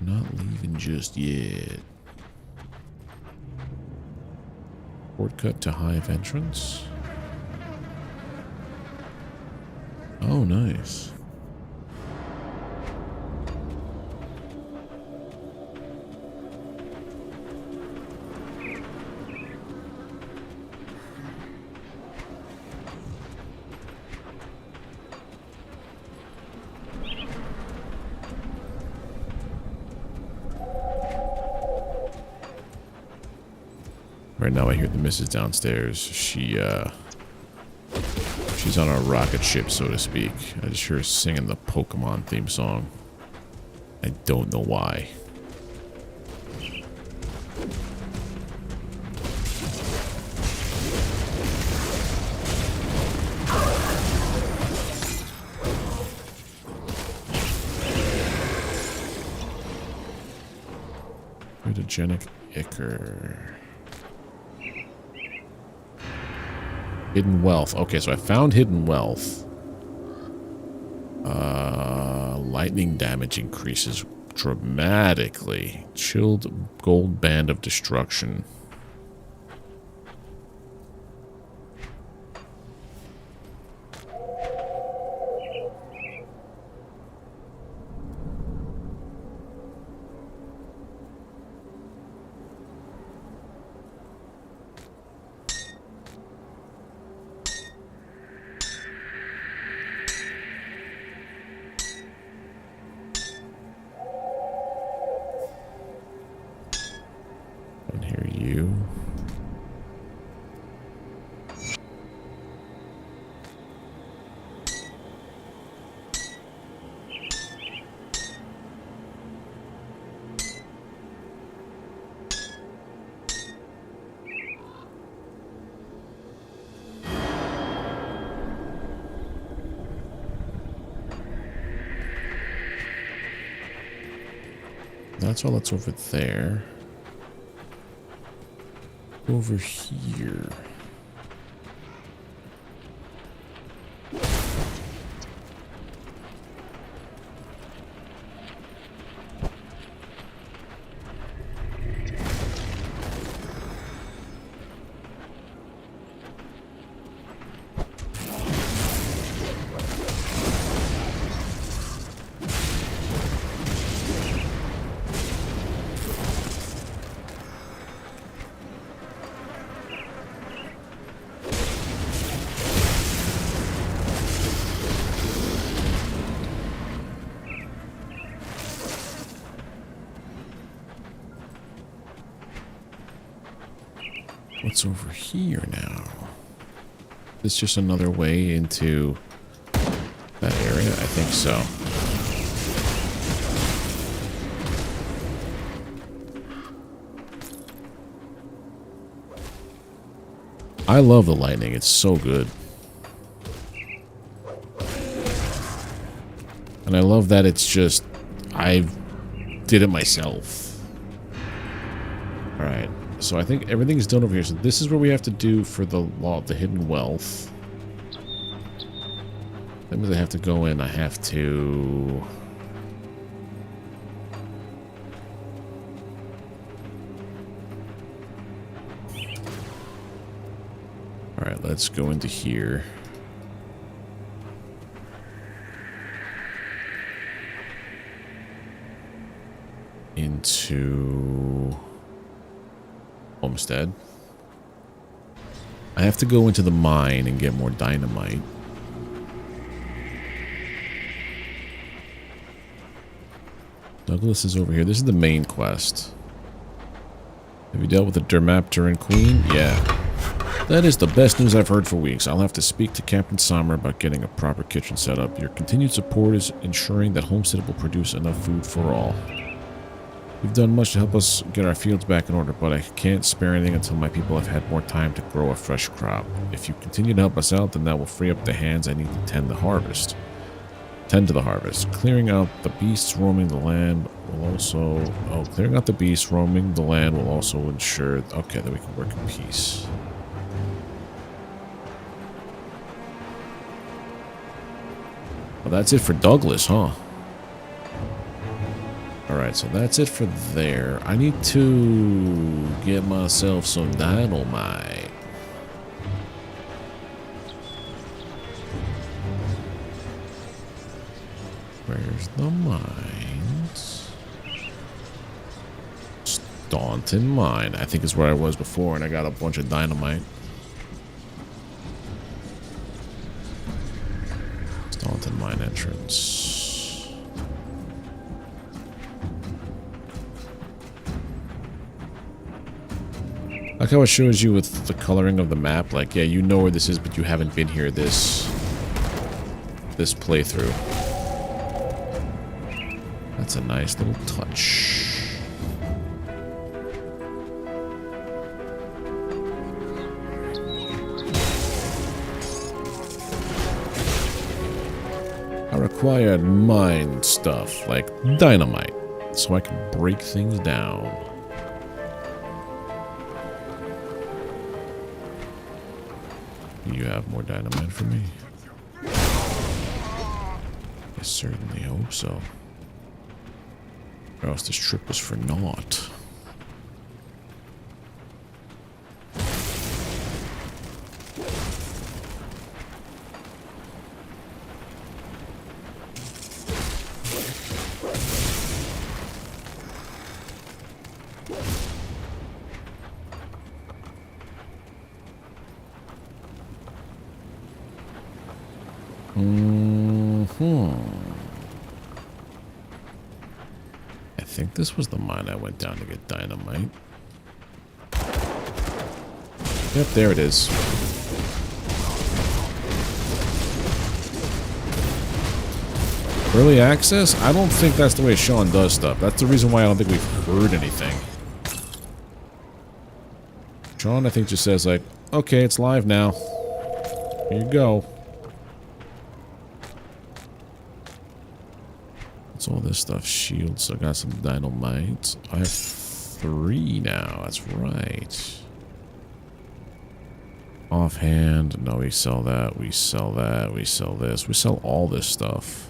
Not leaving just yet. Shortcut to hive entrance. Oh, nice. Right now I hear the missus downstairs. She's on a rocket ship, so to speak. I just hear her singing the Pokemon theme song. I don't know why. Mutagenic Ichor. Hidden wealth. Okay, so I found hidden wealth. Lightning damage increases dramatically. Chilled gold band of destruction. That's all that's over there. Over here. What's over here now? Is this just another way into that area? I think so. I love the lightning. It's so good. And I love that it's just... I did it myself. Alright. So I think everything's done over here. So this is where we have to do for the law of the hidden wealth. That means I have to go in. I have to... Alright, let's go into here. Into... Homestead. I have to go into the mine and get more dynamite. Douglas is over here. This is the main quest. Have you dealt with the Dermapteran Queen? Yeah. That is the best news I've heard for weeks. I'll have to speak to Captain Sommer about getting a proper kitchen set up. Your continued support is ensuring that Homestead will produce enough food for all. You've done much to help us get our fields back in order, but I can't spare anything until my people have had more time to grow a fresh crop. If you continue to help us out, then that will free up the hands I need to tend to the harvest. Clearing out the beasts roaming the land will also... Oh, clearing out the beasts roaming the land will also ensure... Okay, that we can work in peace. Well, that's it for Douglas, huh? Alright, so that's it for there. I need to get myself some dynamite. Where's the mines? Staunton Mine. I think is where I was before, and I got a bunch of dynamite. Staunton Mine entrance. Like how it shows you with the coloring of the map, like, yeah, you know where this is, but you haven't been here this playthrough. That's a nice little touch. I required mine stuff, like dynamite, so I can break things down. You have more dynamite for me? I certainly hope so. Or else this trip was for naught. I think this was the mine I went down to get dynamite. Yep, there it is. Early access? I don't think that's the way Sean does stuff. That's the reason why I don't think we've heard anything. Sean, I think, just says, like, okay, it's live now. Here you go. What's all this stuff? Shields. I got some dynamite. I have 3 now. That's right. Offhand. No, we sell that. We sell that. We sell this. We sell all this stuff.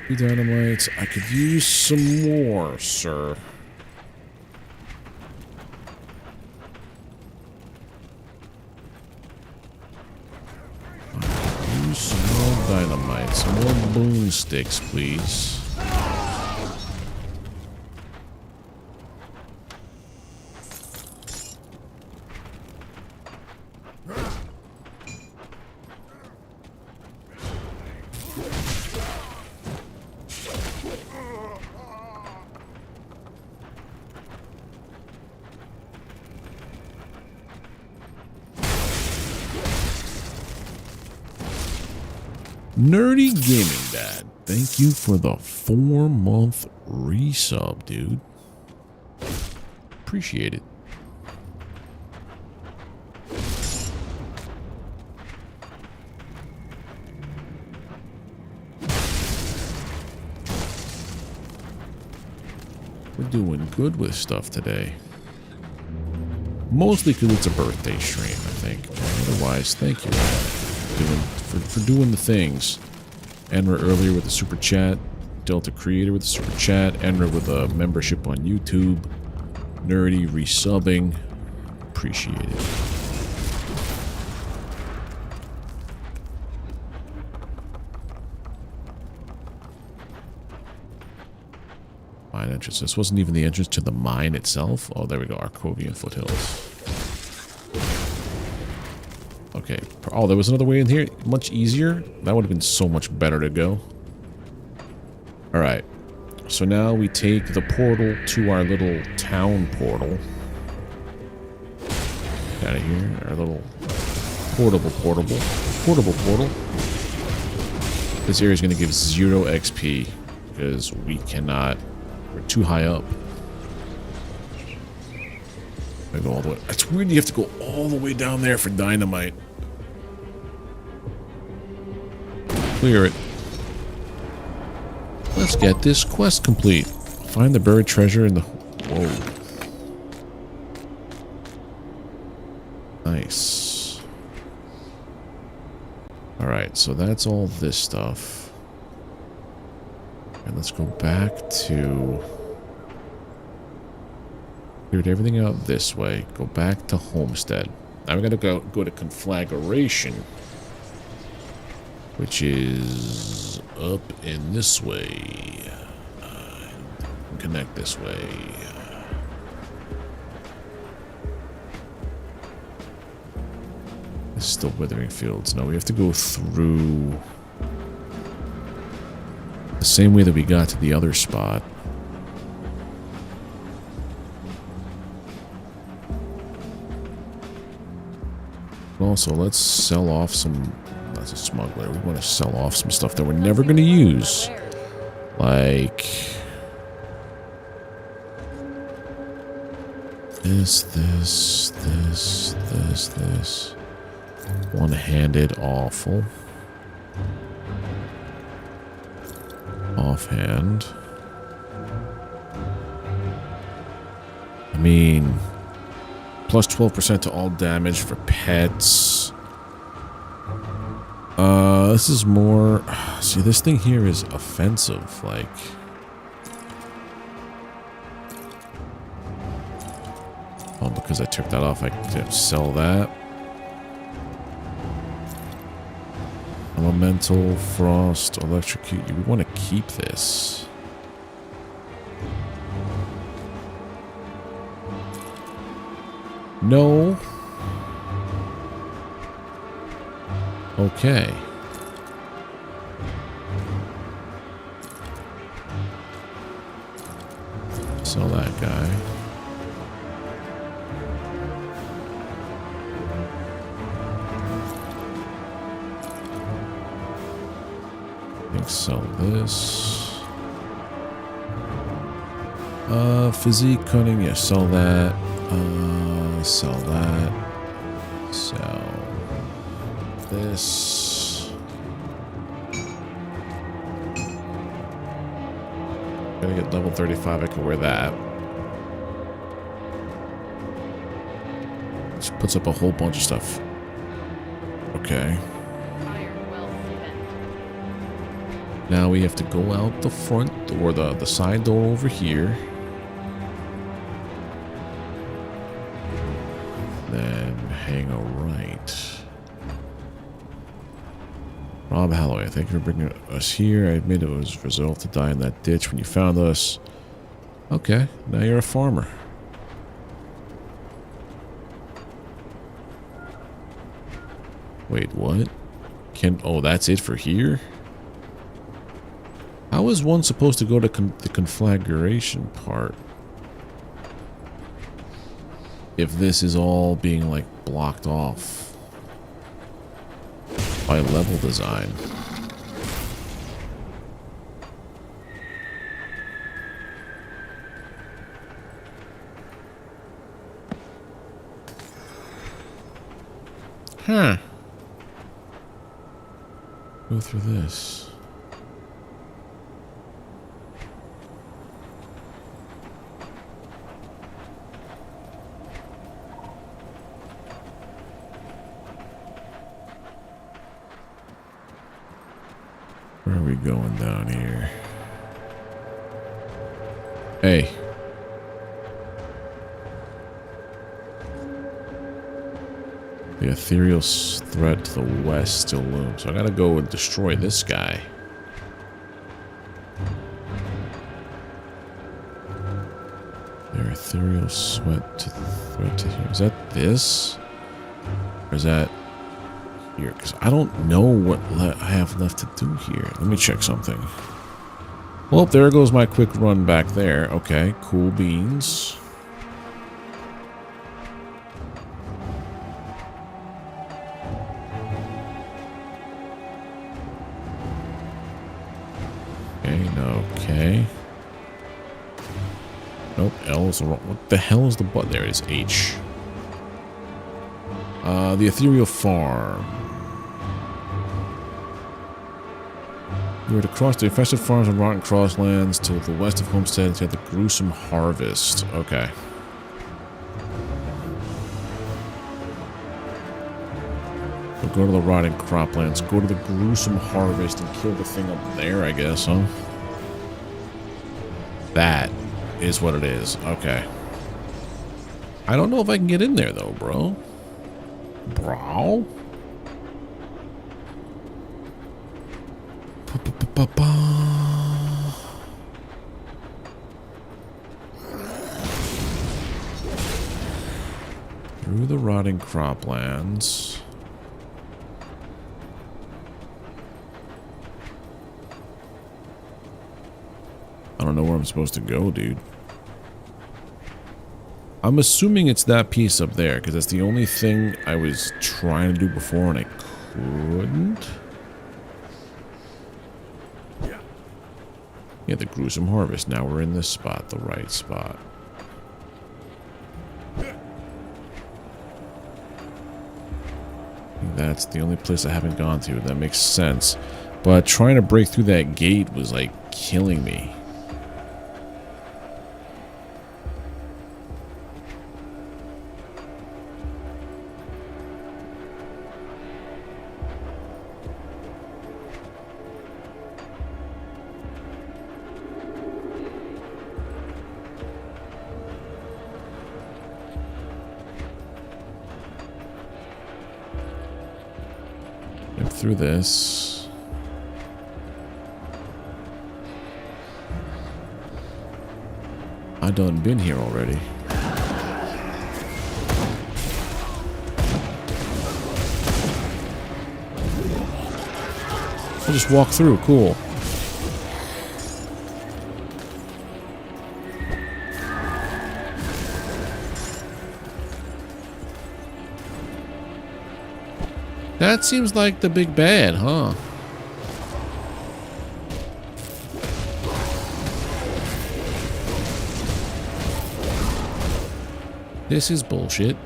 3 dynamites. I could use some more, sir. Some more dynamite, some more boomsticks, please. Nerdy Gaming Dad, thank you for the 4-month resub, dude. Appreciate it. We're doing good with stuff today. Mostly because it's a birthday stream, I think. Otherwise, thank you for doing the things. Enra earlier with the super chat. Delta Creator with the super chat. Enra with a membership on YouTube. Nerdy resubbing. Appreciate it. Mine entrance. This wasn't even the entrance to the mine itself. Oh, there we go. Arcovian foothills. Okay. Oh, there was another way in here. Much easier. That would have been so much better to go. Alright. So now we take the portal to our little town portal. Out of here. Our little portable portal. This area is going to give 0 XP because we cannot. We're too high up. I go all the way. It's weird you have to go all the way down there for dynamite. Clear it. Let's get this quest complete. Find the buried treasure in the... Whoa. Nice. Alright, so that's all this stuff. And let's go back to... Cleared everything out this way. Go back to Homestead. Now we gotta go to Conflagration. Which is up in this way. Connect this way. It's still Withering Fields. No, we have to go through the same way that we got to the other spot. Also, let's sell off some... That's a smuggler. We want to sell off some stuff that we're never going to use. Like... This. One-handed awful. Offhand. I mean... Plus 12% to all damage for pets. This is more... See, this thing here is offensive, like... Oh, because I took that off, I can sell that. Elemental, frost, electrocute. We want to keep this. No. Okay. Sell that guy. I think sell this. Physique, cunning, yeah, sell that. Sell that. Sell this. Gotta get level 35, I can wear that. Which puts up a whole bunch of stuff. Okay. Now we have to go out the front door, the side door over here. Then hang a right. Rob Holloway, thank you for bringing us here. I admit it was resolved to die in that ditch when you found us. Okay, now you're a farmer. Wait, what? Oh, that's it for here? How is one supposed to go to the conflagration part? If this is all being, like, blocked off by level design. Huh. Go through this. we going down here? Hey. The ethereal threat to the west still looms. So I gotta go and destroy this guy. Their ethereal sweat to threat to here. Is that this? Or is that here? Because I don't know what I have left to do here. Let me check something. Well, there goes my quick run back there. Okay, cool beans. Okay. Nope, L is the wrong. What the hell is the button? There it is, H. The ethereal farm. You are to cross the infested farms and rotten crosslands to the west of Homestead to the gruesome harvest. Okay. So go to the rotting croplands, go to the gruesome harvest and kill the thing up there, I guess, huh? That is what it is. Okay. I don't know if I can get in there, though, bro. Bro? Through the rotting croplands. I don't know where I'm supposed to go, dude. I'm assuming it's that piece up there, because that's the only thing I was trying to do before and I couldn't. Yeah, the gruesome harvest. Now we're in this spot, the right spot. That's the only place I haven't gone to. That makes sense. But trying to break through that gate was like killing me. Through this. I done been here already. I'll just walk through, cool. That seems like the big bad, huh? This is bullshit.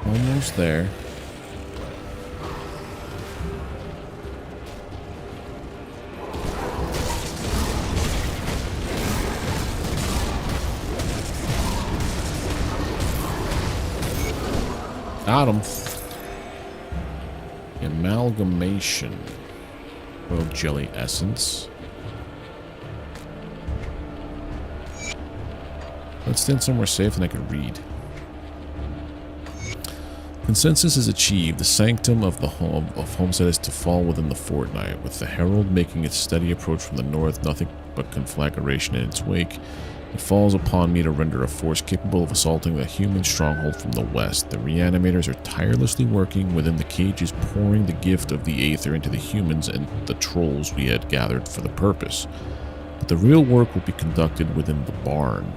Almost there. Got him. Amalgamation. Royal jelly essence. Let's stand somewhere safe and I can read. Consensus is achieved. The sanctum of the Homestead is to fall within the fortnight, with the Herald making its steady approach from the north, nothing but conflagration in its wake. It falls upon me to render a force capable of assaulting the human stronghold from the west. The reanimators are tirelessly working within the cages, pouring the gift of the Aether into the humans and the trolls we had gathered for the purpose. But the real work will be conducted within the barn.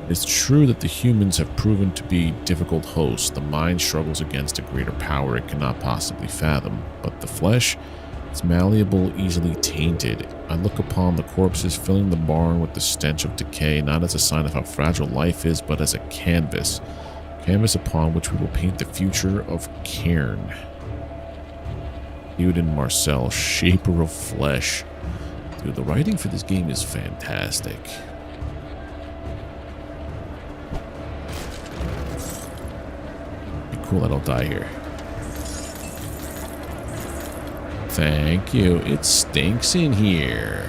It's true that the humans have proven to be difficult hosts. The mind struggles against a greater power it cannot possibly fathom. But the flesh, it's malleable, easily tainted. I look upon the corpses filling the barn with the stench of decay, not as a sign of how fragile life is, but as a canvas. Canvas upon which we will paint the future of Cairn. Theoden Marcel, Shaper of Flesh. Dude, the writing for this game is fantastic. Be cool I don't die here. Thank you. It stinks in here.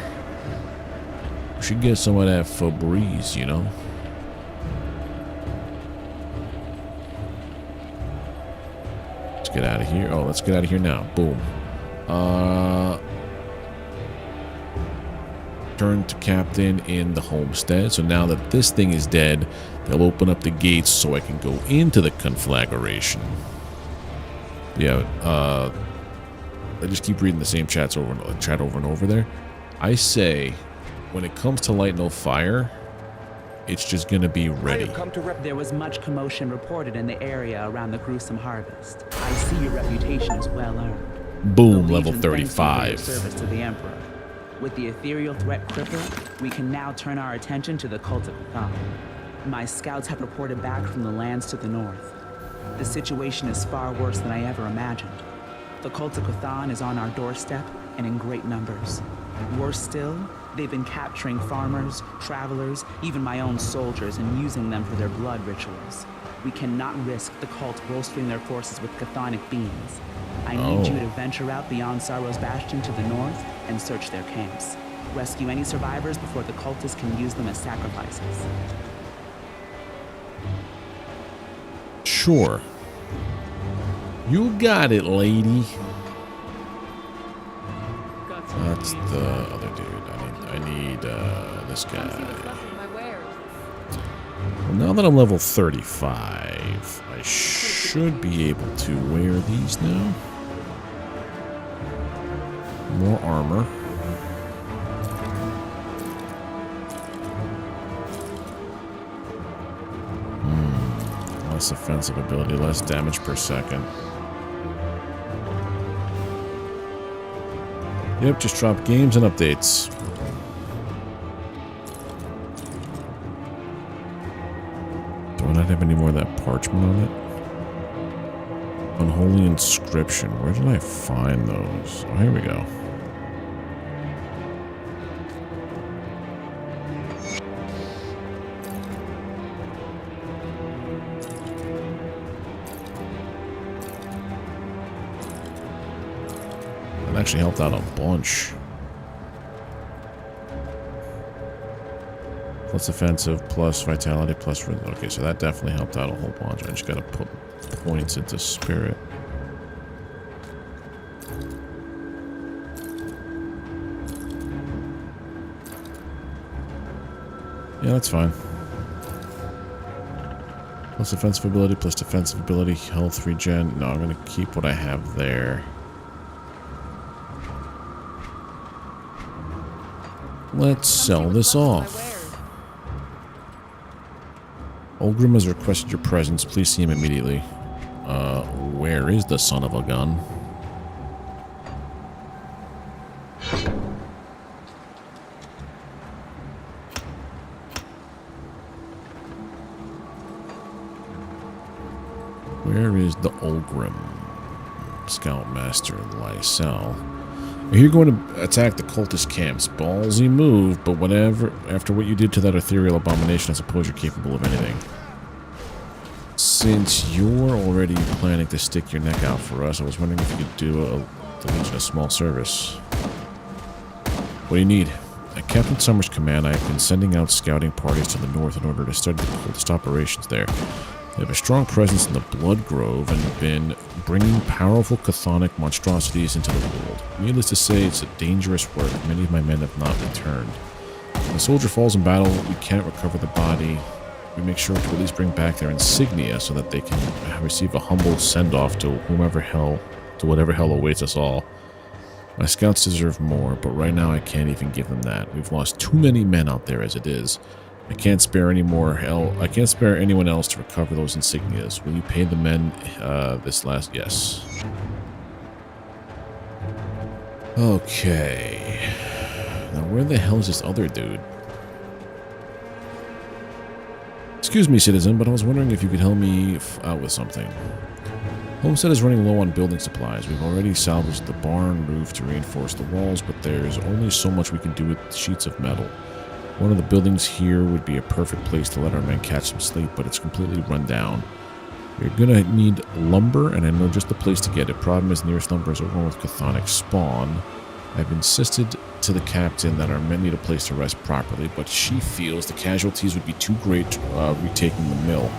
We should get some of that Febreze, you know? Let's get out of here. Oh, let's get out of here now. Boom. Turn to captain in the homestead. So now that this thing is dead, they'll open up the gates so I can go into the conflagration. Yeah, I just keep reading the same chat over and over there. I say, when it comes to light no fire, it's just gonna be ready. There was much commotion reported in the area around the gruesome harvest. I see your reputation is well earned. Boom, The level Legion thanks you for your 35. service to the Emperor. With the ethereal threat crippled, we can now turn our attention to the cult of Chthon. My scouts have reported back from the lands to the north. The situation is far worse than I ever imagined. The cult of Chthon is on our doorstep and in great numbers. Worse still, they've been capturing farmers, travelers, even my own soldiers, and using them for their blood rituals. We cannot risk the cult bolstering their forces with chthonic beings. I need you to venture out beyond Sorrow's Bastion to the north and search their camps. Rescue any survivors before the cultists can use them as sacrifices. Sure. You got it, lady. That's the other dude. I need this guy. Well, now that I'm level 35, I should be able to wear these now. More armor. Less offensive ability, less damage per second. Yep, just drop games and updates. Do I not have any more of that parchment on it? Unholy inscription. Where did I find those? Oh, here we go. That actually helped out a bunch. Plus offensive, plus vitality, plus... Okay, so that definitely helped out a whole bunch. I just gotta put points into spirit. Yeah, that's fine. Plus offensive ability, plus defensive ability, health regen. No, I'm gonna keep what I have there. Let's sell this off. Olgrim has requested your presence. Please see him immediately. Where is the son of a gun? Where is the Olgrim? Scoutmaster Lysel. You're going to attack the cultist camps. Ballsy move, but whatever. After what you did to that ethereal abomination, I suppose you're capable of anything. Since you're already planning to stick your neck out for us, I was wondering if you could do the Legion a small service. What do you need? At Captain Summers' command, I have been sending out scouting parties to the north in order to study the cultist operations there. They have a strong presence in the Blood Grove and have been bringing powerful chthonic monstrosities into the world. Needless to say, it's a dangerous work. Many of my men have not returned. When a soldier falls in battle, we can't recover the body. We make sure to at least bring back their insignia so that they can receive a humble send-off to whatever hell awaits us all. My scouts deserve more, but right now I can't even give them that. We've lost too many men out there as it is. I can't spare any more hell. I can't spare anyone else to recover those insignias. Will you pay the men this last? Yes. Okay. Now where the hell is this other dude? Excuse me, citizen, but I was wondering if you could help me out with something. Homestead is running low on building supplies. We've already salvaged the barn roof to reinforce the walls, but there's only so much we can do with sheets of metal. One of the buildings here would be a perfect place to let our men catch some sleep, but it's completely run down. You're gonna need lumber, and I know just the place to get it. Problem is, nearest lumber is over with chthonic spawn. I've insisted to the captain that our men need a place to rest properly, but she feels the casualties would be too great retaking the mill.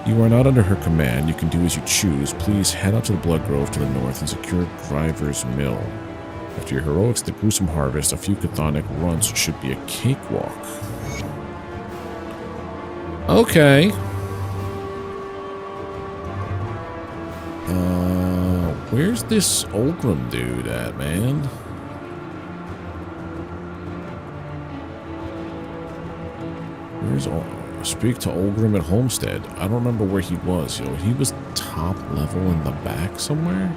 You are not under her command. You can do as you choose. Please head out to the Blood Grove to the north and secure Driver's Mill. After your heroics, the gruesome harvest, a few chthonic runs should be a cakewalk. Okay. Where's this Olgrim dude at, man? Where's speak to Olgrim at Homestead? I don't remember where he was. You know, he was top level in the back somewhere.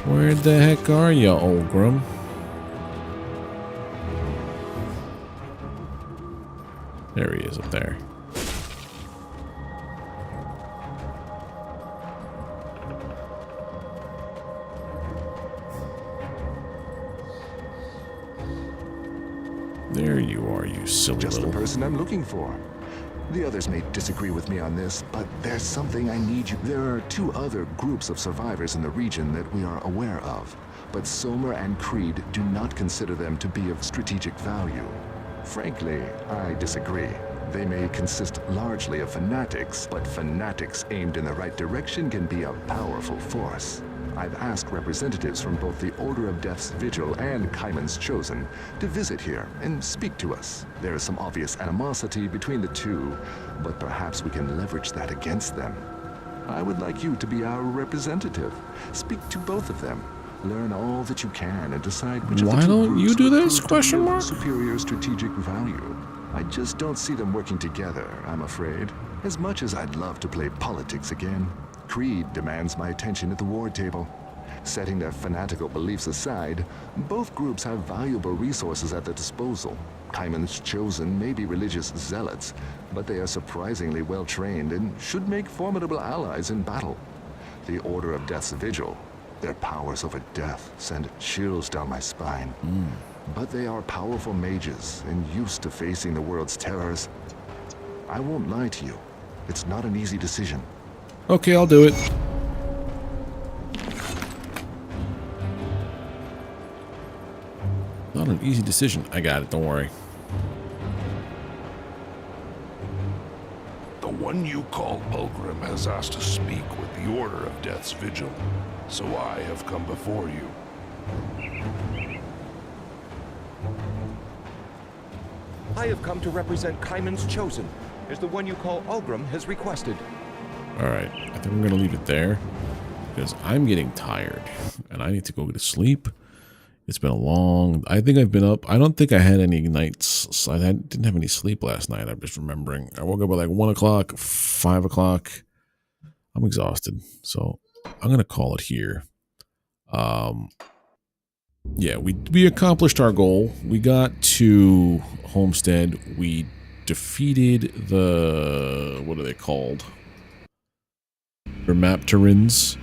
Where the heck are you, Olgrim? There he is up there. There you are, you silly Just little... the person I'm looking for. The others may disagree with me on this, but there's something I need you. There are two other groups of survivors in the region that we are aware of, but Somer and Creed do not consider them to be of strategic value. Frankly, I disagree. They may consist largely of fanatics, but fanatics aimed in the right direction can be a powerful force. I've asked representatives from both the Order of Death's Vigil and Kaiman's Chosen to visit here and speak to us. There is some obvious animosity between the two, but perhaps we can leverage that against them. I would like you to be our representative. Speak to both of them. Learn all that you can and decide which of the Why two don't you groups do will this? prove to Question be of mark? superior strategic value. I just don't see them working together, I'm afraid. As much as I'd love to play politics again, Creed demands my attention at the war table. Setting their fanatical beliefs aside, both groups have valuable resources at their disposal. Kaiman's Chosen may be religious zealots, but they are surprisingly well trained and should make formidable allies in battle. The Order of Death's Vigil, their powers over death send chills down my spine. But they are powerful mages and used to facing the world's terrors. I won't lie to you. It's not an easy decision. Okay, I'll do it. Not an easy decision. I got it, don't worry. The one you call Ulgrim has asked to speak with the Order of Death's Vigil, so I have come before you. I have come to represent Kaiman's Chosen, as the one you call Ulgrim has requested. Alright, I think I'm going to leave it there, because I'm getting tired, and I need to go to sleep. It's been a long... I think I've been up... I don't think I had any nights... I didn't have any sleep last night, I'm just remembering. I woke up at like 1 o'clock, 5 o'clock. I'm exhausted, so I'm going to call it here. Yeah, we accomplished our goal. We got to Homestead. We defeated the... what are they called? Dermapterans.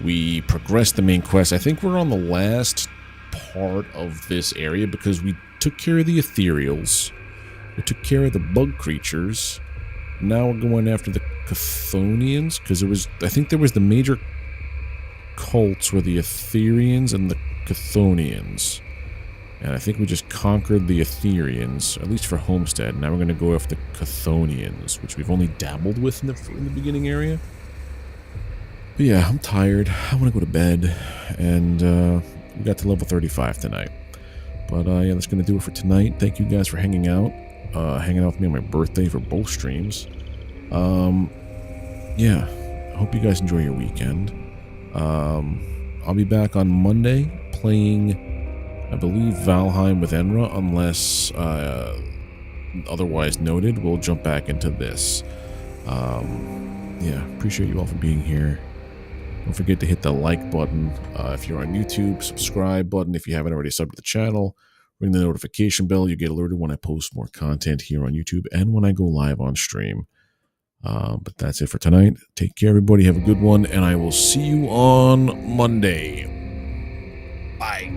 We progressed the main quest. I think we're on the last part of this area because we took care of the ethereals. We took care of the bug creatures. Now we're going after the Chthonians because it was... I think there was the major cults were the Etherians and the Chthonians. And I think we just conquered the Etherians, at least for Homestead. Now we're going to go after the Chthonians, which we've only dabbled with in the beginning area. But yeah, I'm tired. I want to go to bed. And we got to level 35 tonight. But yeah, that's going to do it for tonight. Thank you guys for hanging out with me on my birthday for both streams. Yeah, I hope you guys enjoy your weekend. I'll be back on Monday playing, I believe, Valheim with Enra, unless otherwise noted. We'll jump back into this. Yeah, appreciate you all for being here. Don't forget to hit the like button if you're on YouTube, subscribe button if you haven't already subbed to the channel, ring the notification bell. You get alerted when I post more content here on YouTube and when I go live on stream. But that's it for tonight. Take care, everybody. Have a good one, and I will see you on Monday. Bye.